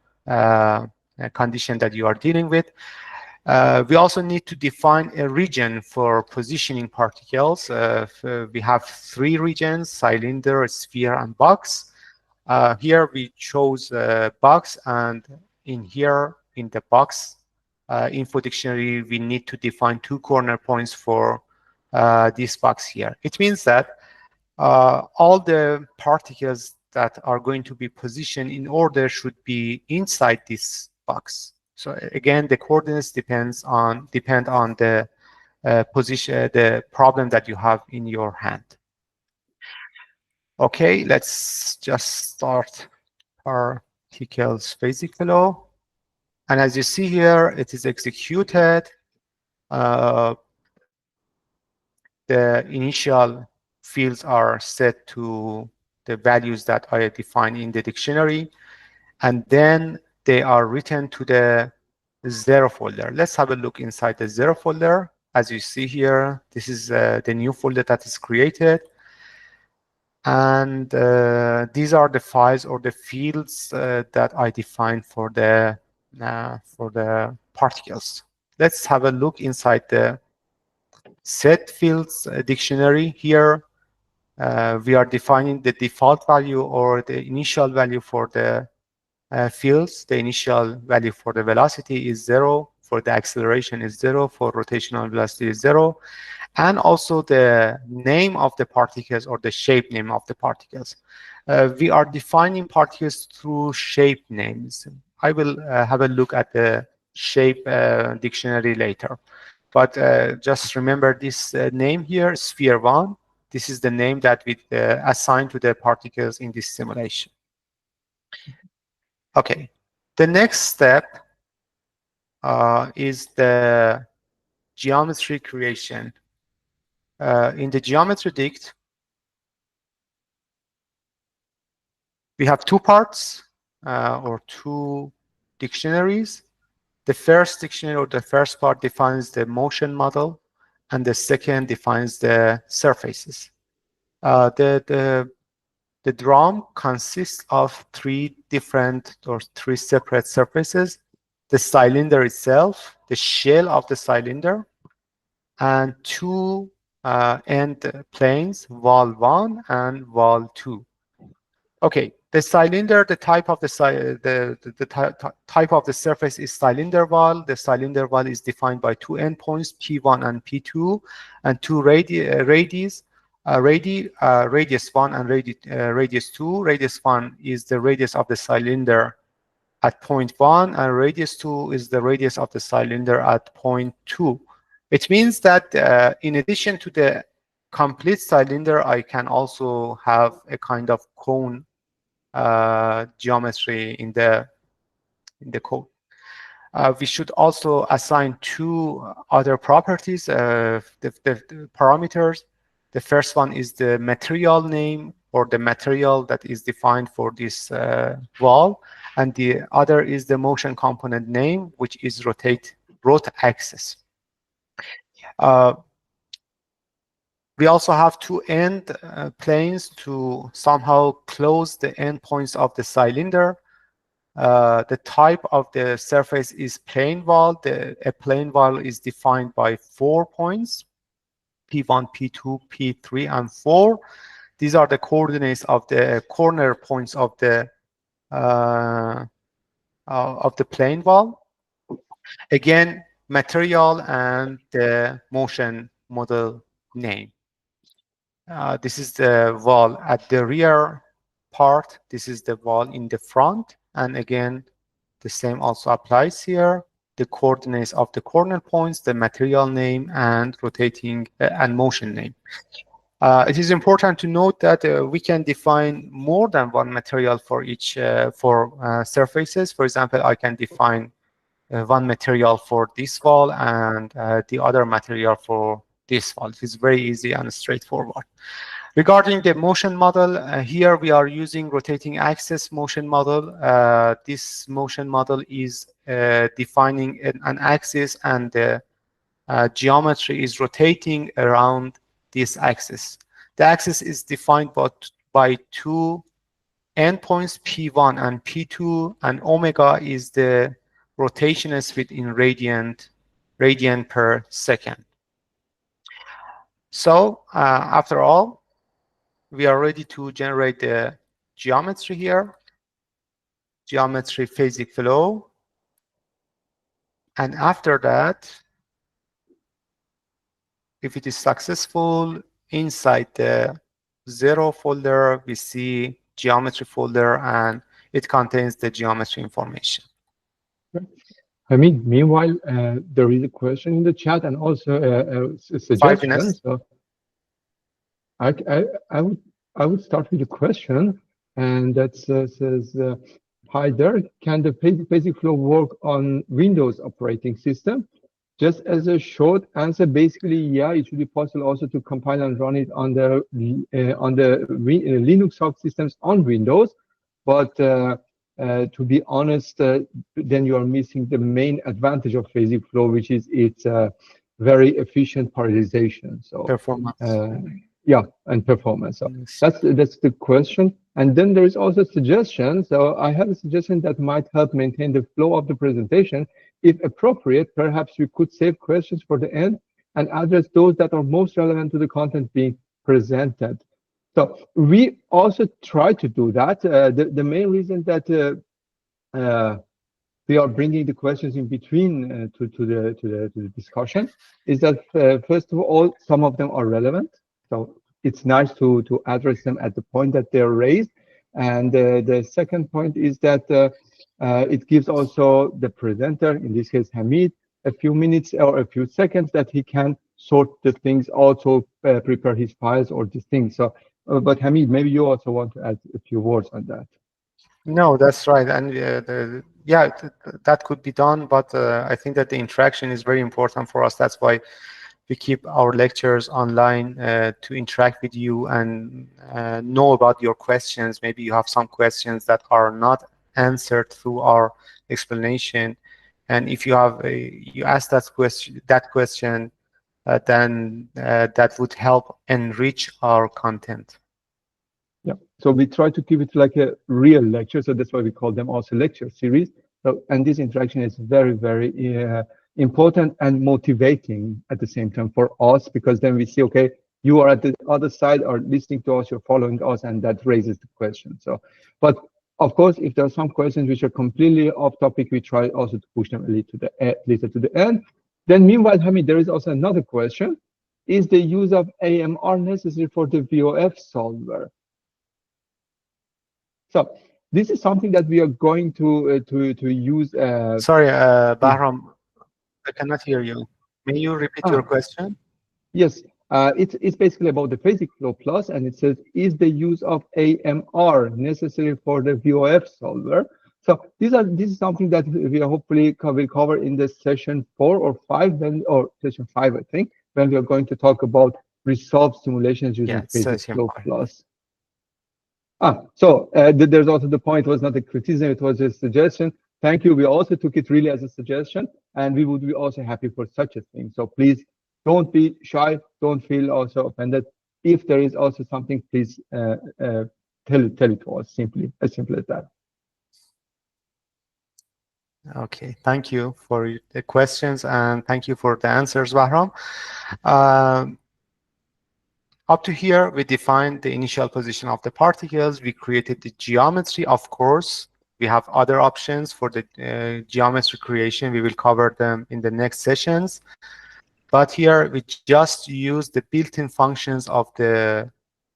condition that you are dealing with. We also need to define a region for positioning particles. We have 3 regions: cylinder, sphere, and box. Here we chose box, and in here in the box info dictionary, we need to define 2 corner points for this box here. It means that all the particles that are going to be positioned in order should be inside this box. So again, the coordinates depend on the position, the problem that you have in your hand. Okay, let's just start particles PhasicFlow. And as you see here, it is executed. The initial fields are set to the values that I defined in the dictionary, and then they are written to the 0 folder. Let's have a look inside the 0 folder. As you see here, this is the new folder that is created. And these are the files or the fields that I defined for the particles. Let's have a look inside the set fields dictionary. Here we are defining the default value or the initial value for the fields. The initial value for the velocity is 0, for the acceleration is 0, for rotational velocity is 0, and also the name of the particles or the shape name of the particles. We are defining particles through shape names. I will have a look at the shape dictionary later. But just remember this name here, sphere 1. This is the name that we assign to the particles in this simulation. Okay, the next step is the geometry creation. In the geometry dict, we have 2 parts or 2 dictionaries. The first dictionary or the first part defines the motion model, and the second defines the surfaces. The drum consists of 3 different or 3 separate surfaces: the cylinder itself, the shell of the cylinder, and 2 end planes, wall 1 and wall 2. Okay, the cylinder, the type of the type of the surface is cylinder wall. The cylinder wall is defined by 2 endpoints, P1 and P2, and 2 radius 1 and radius 2. Radius 1 is the radius of the cylinder at point 1, and radius 2 is the radius of the cylinder at point 2. It means that in addition to the complete cylinder, I can also have a kind of cone geometry in the code. We should also assign 2 other properties, the parameters. The first one is the material name, or the material that is defined for this wall, and the other is the motion component name, which is rotate axis. We also have 2 end planes to somehow close the endpoints of the cylinder. The type of the surface is plane wall. A plane wall is defined by 4 points: P1, P2, P3, and 4. These are the coordinates of the corner points of the plane wall. Again, material and the motion model name. This is the wall at the rear part. This is the wall in the front. And again, the same also applies here. The coordinates of the corner points, the material name, and rotating and motion name. It is important to note that we can define more than 1 material for each surfaces. For example, I can define 1 material for this wall and the other material for this wall. It is very easy and straightforward. Regarding the motion model, here we are using rotating axis motion model. This motion model is defining an axis, and the geometry is rotating around this axis. The axis is defined by 2 endpoints, P1 and P2, and omega is the rotation speed in radian per second. So after all, we are ready to generate the geometry here. Geometry PhasicFlow. And after that, if it is successful, inside the 0 folder, we see geometry folder, and it contains the geometry information. I mean, meanwhile, there is a question in the chat and also a 5 suggestion. minutes. So I would start with a question, and that says, hi there, can the PhasicFlow work on Windows operating system? Just as a short answer, basically, yeah, it should be possible also to compile and run it on the Linux subsystems on Windows. But to be honest, then you are missing the main advantage of PhasicFlow, which is its very efficient parallelization. So Performance. yeah, and performance. So Yes. that's the question. And then there is also a suggestion. So I have a suggestion that might help maintain the flow of the presentation. If appropriate, perhaps we could save questions for the end and address those that are most relevant to the content being presented. So we also try to do that. The main reason that we are bringing the questions in between to the discussion is that first of all, some of them are relevant. So it's nice to address them at the point that they're raised. And the second point is that it gives also the presenter, in this case Hamid, a few minutes or a few seconds that he can sort the things, also prepare his files or these things. So, but Hamid, maybe you also want to add a few words on that. No, that's right. And yeah, that could be done, but I think that the interaction is very important for us. That's why we keep our lectures online to interact with you and know about your questions. Maybe you have some questions that are not answered through our explanation, and if you have you ask that question, then that would help enrich our content. Yeah, so we try to keep it like a real lecture, so that's why we call them also lecture series. So, and this interaction is very, very important and motivating at the same time for us, because then we see, okay, you are at the other side, are listening to us, you're following us, and that raises the question. So, but of course, if there are some questions which are completely off topic, we try also to push them a little to the end. Then meanwhile, Hamid, there is also another question. Is the use of AMR necessary for the VOF solver? So this is something that we are going to use. Sorry, Bahram, I cannot hear you. May you repeat your question? Yes, it's basically about the PhasicFlow Plus, and it says, is the use of AMR necessary for the VOF solver? So this is something that we hopefully will cover in the session 4 or 5, or session 5, I think, when we are going to talk about resolved simulations using PhasicFlow Plus. So there's also the point, it was not a criticism, it was a suggestion. Thank you. We also took it really as a suggestion, and we would be also happy for such a thing. So please don't be shy, don't feel also offended. If there is also something, please tell it to us, simply, as simple as that. Okay, thank you for the questions, and thank you for the answers, Bahram. Up to here, we defined the initial position of the particles. We created the geometry. Of course, we have other options for the geometry creation. We will cover them in the next sessions. But here, we just use the built-in functions of the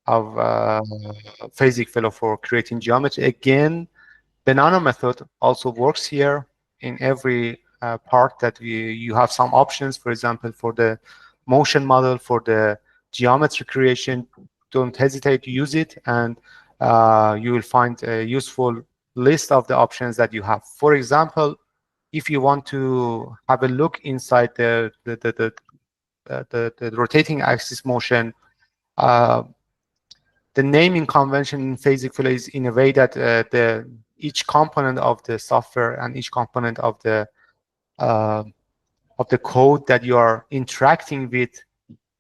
PhasicFlow for creating geometry. Again, banana method also works here. In every part that you have some options. For example, for the motion model, for the geometry creation, don't hesitate to use it, and you will find a useful list of the options that you have. For example, if you want to have a look inside the rotating axis motion, the naming convention in PhasicFlow is in a way that each component of the software and each component of the code that you are interacting with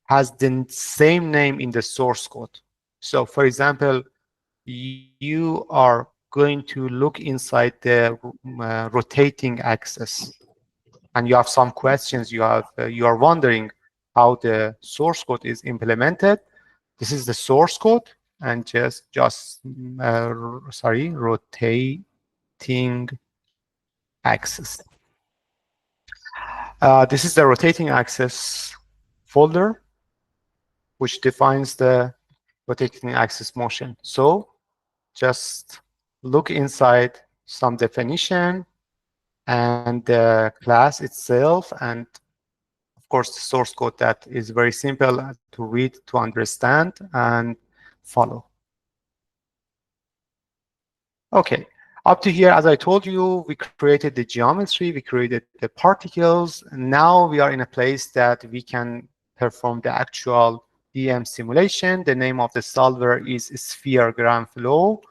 has the same name in the source code. So, for example, you are going to look inside the rotating axis, and you have some questions. You are wondering how the source code is implemented. This is the source code, and rotating axis. This is the rotating axis folder, which defines the rotating axis motion. So just look inside some definition and the class itself, and of course the source code that is very simple to read, to understand, and follow. Okay, up to here, as I told you, we created the geometry, we created the particles, and now we are in a place that we can perform the actual DEM simulation. The name of the solver is Sphere GranularFlow.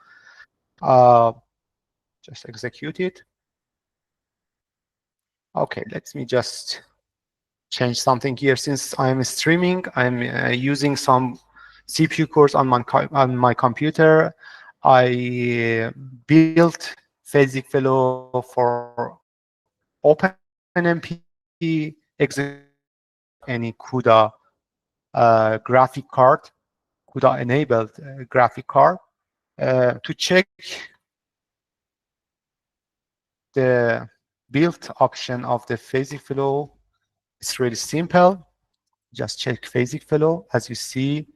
Just execute it. Okay, let me just change something here. Since I'm streaming, I'm using some CPU cores on my computer. I built PhasicFlow for OpenMP any CUDA graphic card, CUDA enabled graphic card to check the build option of the PhasicFlow. It's really simple. Just check PhasicFlow. As you see,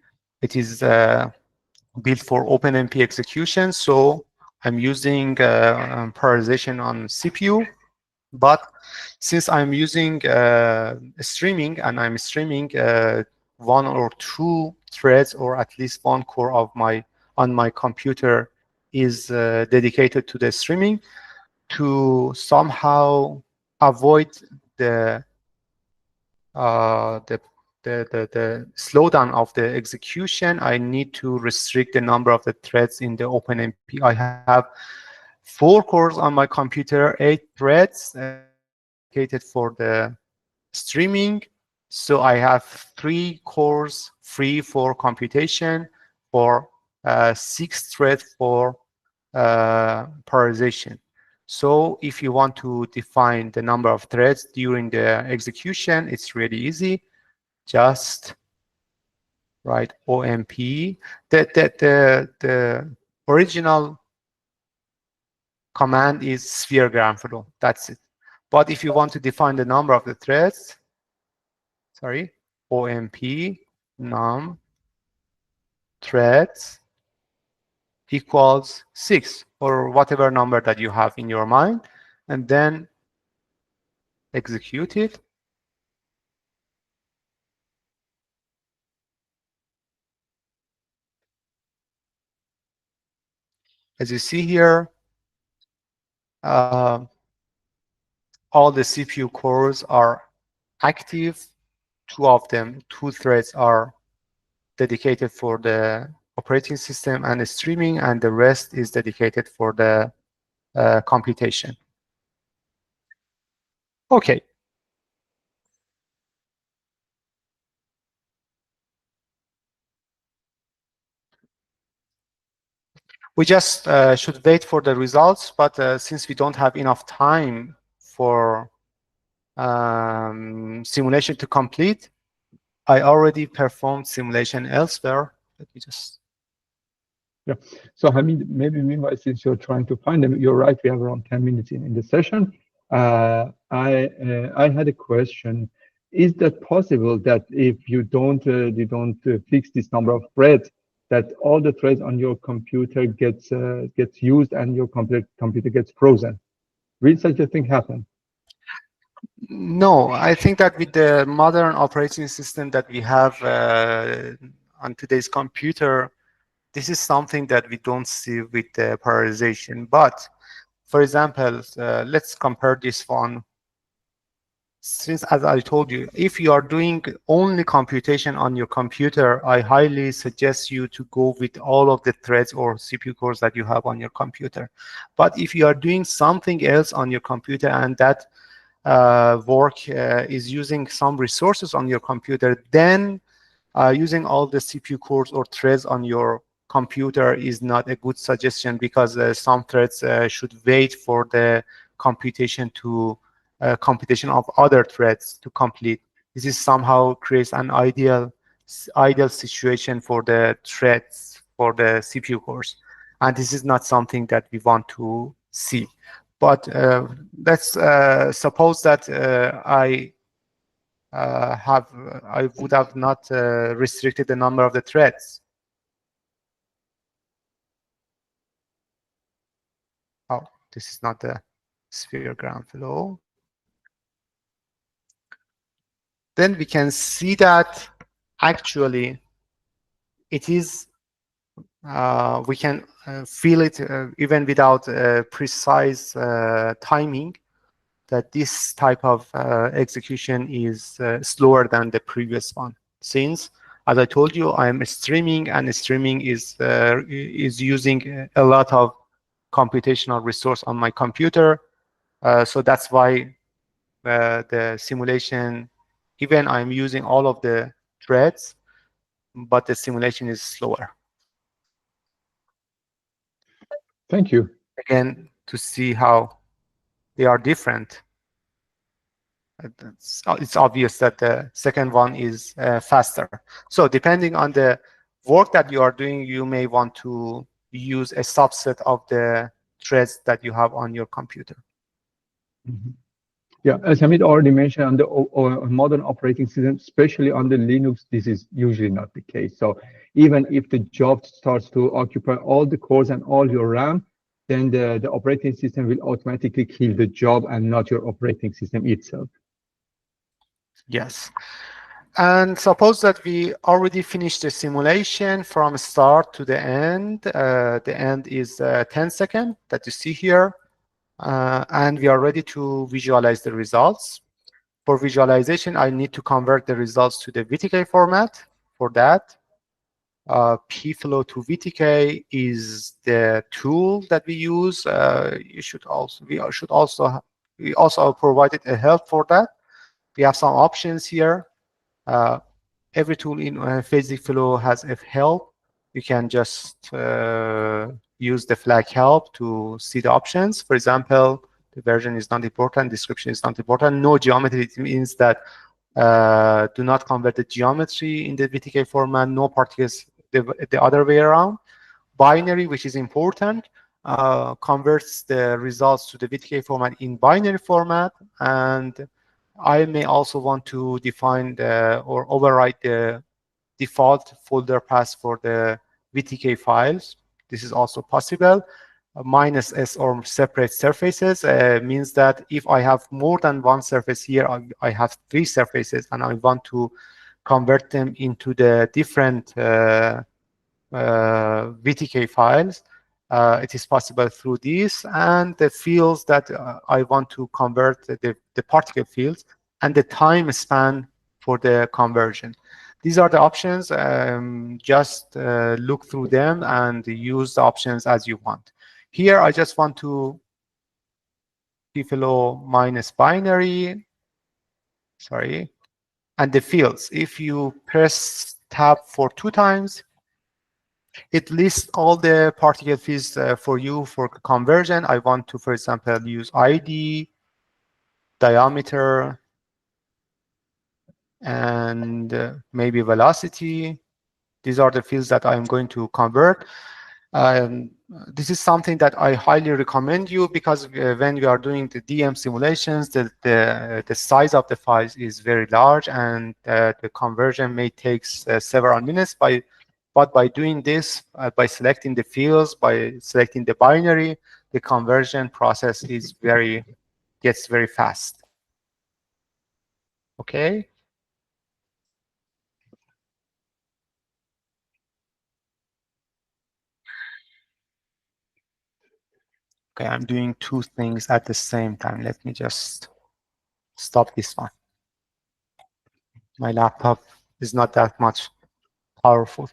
it is built for OpenMP execution. So I'm using parallelization on CPU. But since I'm using streaming, and I'm streaming one or two threads, or at least one core of on my computer is dedicated to the streaming, to somehow avoid the slowdown of the execution, I need to restrict the number of the threads in the OpenMP. I have 4 cores on my computer, 8 threads dedicated for the streaming. So I have 3 cores free for computation, for 6 threads for parallelization. So if you want to define the number of threads during the execution, it's really easy. Just write OMP. The original command is Sphere GranularFlow. That's it. But if you want to define the number of the threads, OMP num threads equals 6, or whatever number that you have in your mind, and then execute it. As you see here, all the CPU cores are active. 2 threads are dedicated for the operating system and the streaming, and the rest is dedicated for the computation. Okay. We just should wait for the results, but since we don't have enough time for simulation to complete, I already performed simulation elsewhere. Let me just. Yeah. So Hamid, maybe meanwhile, since you're trying to find them, you're right. We have around 10 minutes in the session. I had a question. Is that possible that if you don't fix this number of threads, that all the threads on your computer gets used and your computer gets frozen? Will such a thing happen? No, I think that with the modern operating system that we have on today's computer, this is something that we don't see with the parallelization. But for example, let's compare this one. Since, as I told you, if you are doing only computation on your computer, I highly suggest you to go with all of the threads or CPU cores that you have on your computer. But if you are doing something else on your computer, and that work is using some resources on your computer, then using all the CPU cores or threads on your computer is not a good suggestion, because some threads should wait for the computation of other threads to complete. This is somehow creates an ideal situation for the threads, for the CPU cores, and this is not something that we want to see. But let's suppose that I I would have not restricted the number of the threads. Oh, this is not the sphere ground flow. Then we can see that actually it is, we can feel it even without precise timing, that this type of execution is slower than the previous one. Since, as I told you, I am streaming, and streaming is using a lot of computational resource on my computer. So that's why the simulation, even I'm using all of the threads, but the simulation is slower. Thank you. Again, to see how they are different, it's obvious that the second one is faster. So depending on the work that you are doing, you may want to use a subset of the threads that you have on your computer. Mm-hmm. Yeah, as Hamid already mentioned, on the modern operating system, especially on the Linux, this is usually not the case. So even if the job starts to occupy all the cores and all your RAM, then the operating system will automatically kill the job and not your operating system itself. Yes. And suppose that we already finished the simulation from start to the end. The end is 10 seconds that you see here. And we are ready to visualize the results. For visualization, I need to convert the results to the VTK format. For that, PhasicFlow to VTK is the tool that we use. We also provided a help for that. We have some options here. Every tool in PhasicFlow has a help. You can just use the flag help to see the options. For example, the version is not important, description is not important. No geometry, it means that do not convert the geometry in the VTK format, no particles the other way around. Binary, which is important, converts the results to the VTK format in binary format. And I may also want to define or override the default folder path for the VTK files. This is also possible. -S or separate surfaces means that if I have more than one surface here, I have 3 surfaces, and I want to convert them into the different VTK files. It is possible through this, and the fields that I want to convert, the particle fields, and the time span for the conversion. These are the options. Just look through them and use the options as you want. Here, I just want to PhasicFlow minus binary, sorry, and the fields. If you press tab for 2 times, it lists all the particle fields for you for conversion. I want to, for example, use ID, diameter, and maybe velocity. These are the fields that I'm going to convert. This is something that I highly recommend you, because when you are doing the DEM simulations, the size of the files is very large, and the conversion may take several minutes. But by doing this, by selecting the fields, by selecting the binary, the conversion process is gets very fast. Okay. Okay, I'm doing 2 things at the same time. Let me just stop this one. My laptop is not that much powerful.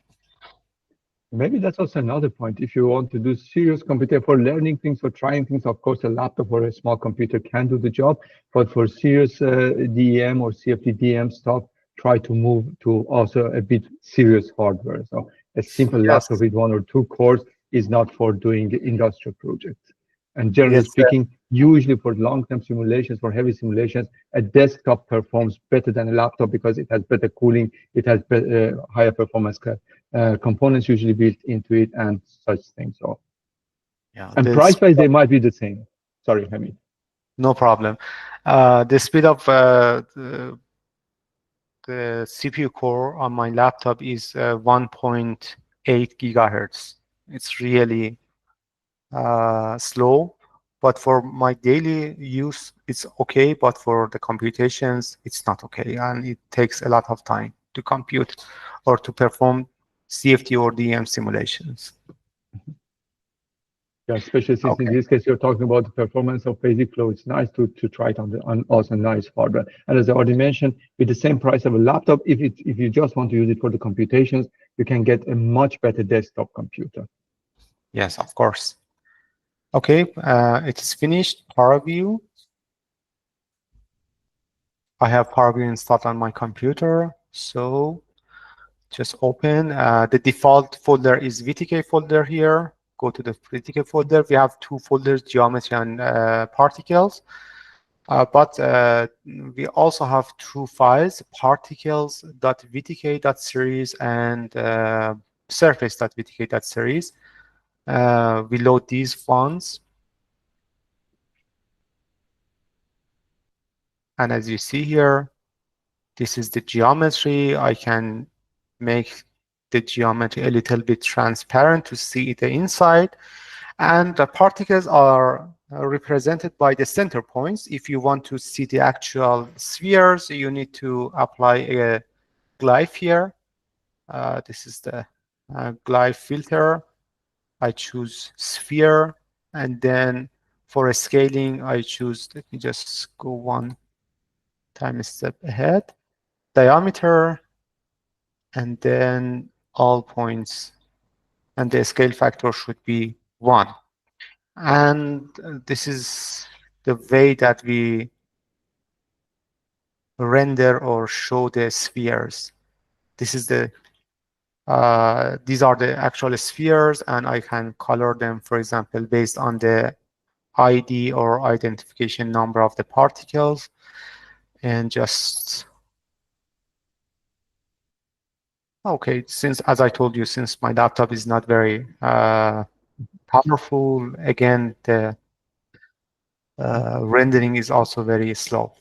Maybe that's also another point. If you want to do serious computer for learning things, for trying things, of course, a laptop or a small computer can do the job. But for serious DEM or CFD-DEM stuff, try to move to also a bit serious hardware. So a simple laptop with 1 or 2 cores is not for doing industrial projects. And generally speaking, usually for long-term simulations, for heavy simulations, a desktop performs better than a laptop because it has better cooling, it has higher performance components usually built into it, and such things. So, and price-wise, they might be the same. Sorry, Hamid. No problem. The speed of the CPU core on my laptop is 1.8 gigahertz. It's really slow, but for my daily use, it's okay. But for the computations, it's not okay, and it takes a lot of time to compute or to perform CFD or DEM simulations. Yeah, especially since in this case you're talking about the performance of PhasicFlow, it's nice to try it on also nice hardware. And as I already mentioned, with the same price of a laptop, if you just want to use it for the computations, you can get a much better desktop computer. Yes, of course. Okay, it is finished. PowerView. I have PowerView installed on my computer, so just open. The default folder is VTK folder here. Go to the VTK folder. We have two folders, geometry and particles. But we also have two files, particles.vtk.series and surface.vtk.series. We load these ones. And as you see here, this is the geometry. I can make the geometry a little bit transparent to see the inside. And the particles are represented by the center points. If you want to see the actual spheres, you need to apply a glyph here. This is the glyph filter. I choose sphere, and then for scaling, I choose, let me just go one time step ahead, diameter, and then all points, and the scale factor should be 1. And this is the way that we render or show the spheres. This is the these are the actual spheres, and I can color them, for example, based on the ID or identification number of the particles. And just, okay, since, as I told you, since my laptop is not very powerful, again, the rendering is also very slow.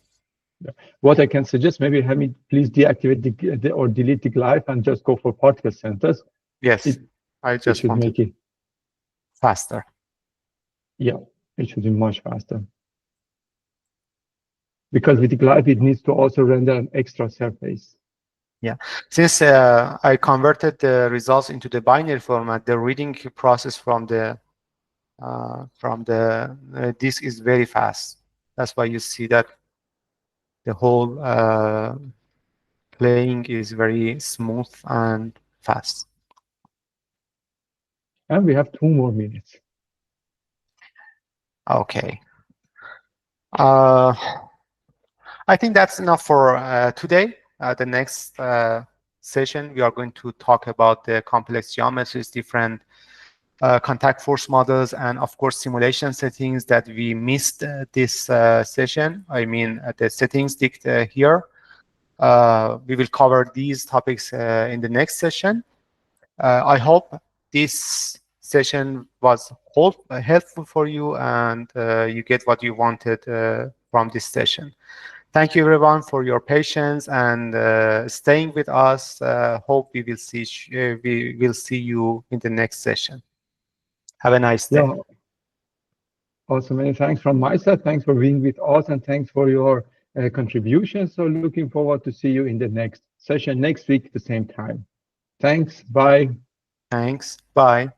What I can suggest, maybe Hamid, please deactivate or delete the glyph and just go for particle centers. Yes, I just should want make it faster. Yeah, it should be much faster. Because with the glyph, it needs to also render an extra surface. Yeah, since I converted the results into the binary format, the reading process from the disk is very fast. That's why you see that the whole playing is very smooth and fast. And we have 2 more minutes. Okay. I think that's enough for today. The next session, we are going to talk about the complex geometries, different contact force models, and of course simulation settings that we missed this session. I mean the settings here. We will cover these topics in the next session. I hope this session was helpful for you, and you get what you wanted from this session. Thank you everyone for your patience and staying with us. Hope we will see you in the next session. Have a nice day. Yeah. Also, many thanks from my side. Thanks for being with us, and thanks for your contributions. So looking forward to see you in the next session next week at the same time. Thanks. Bye. Thanks. Bye.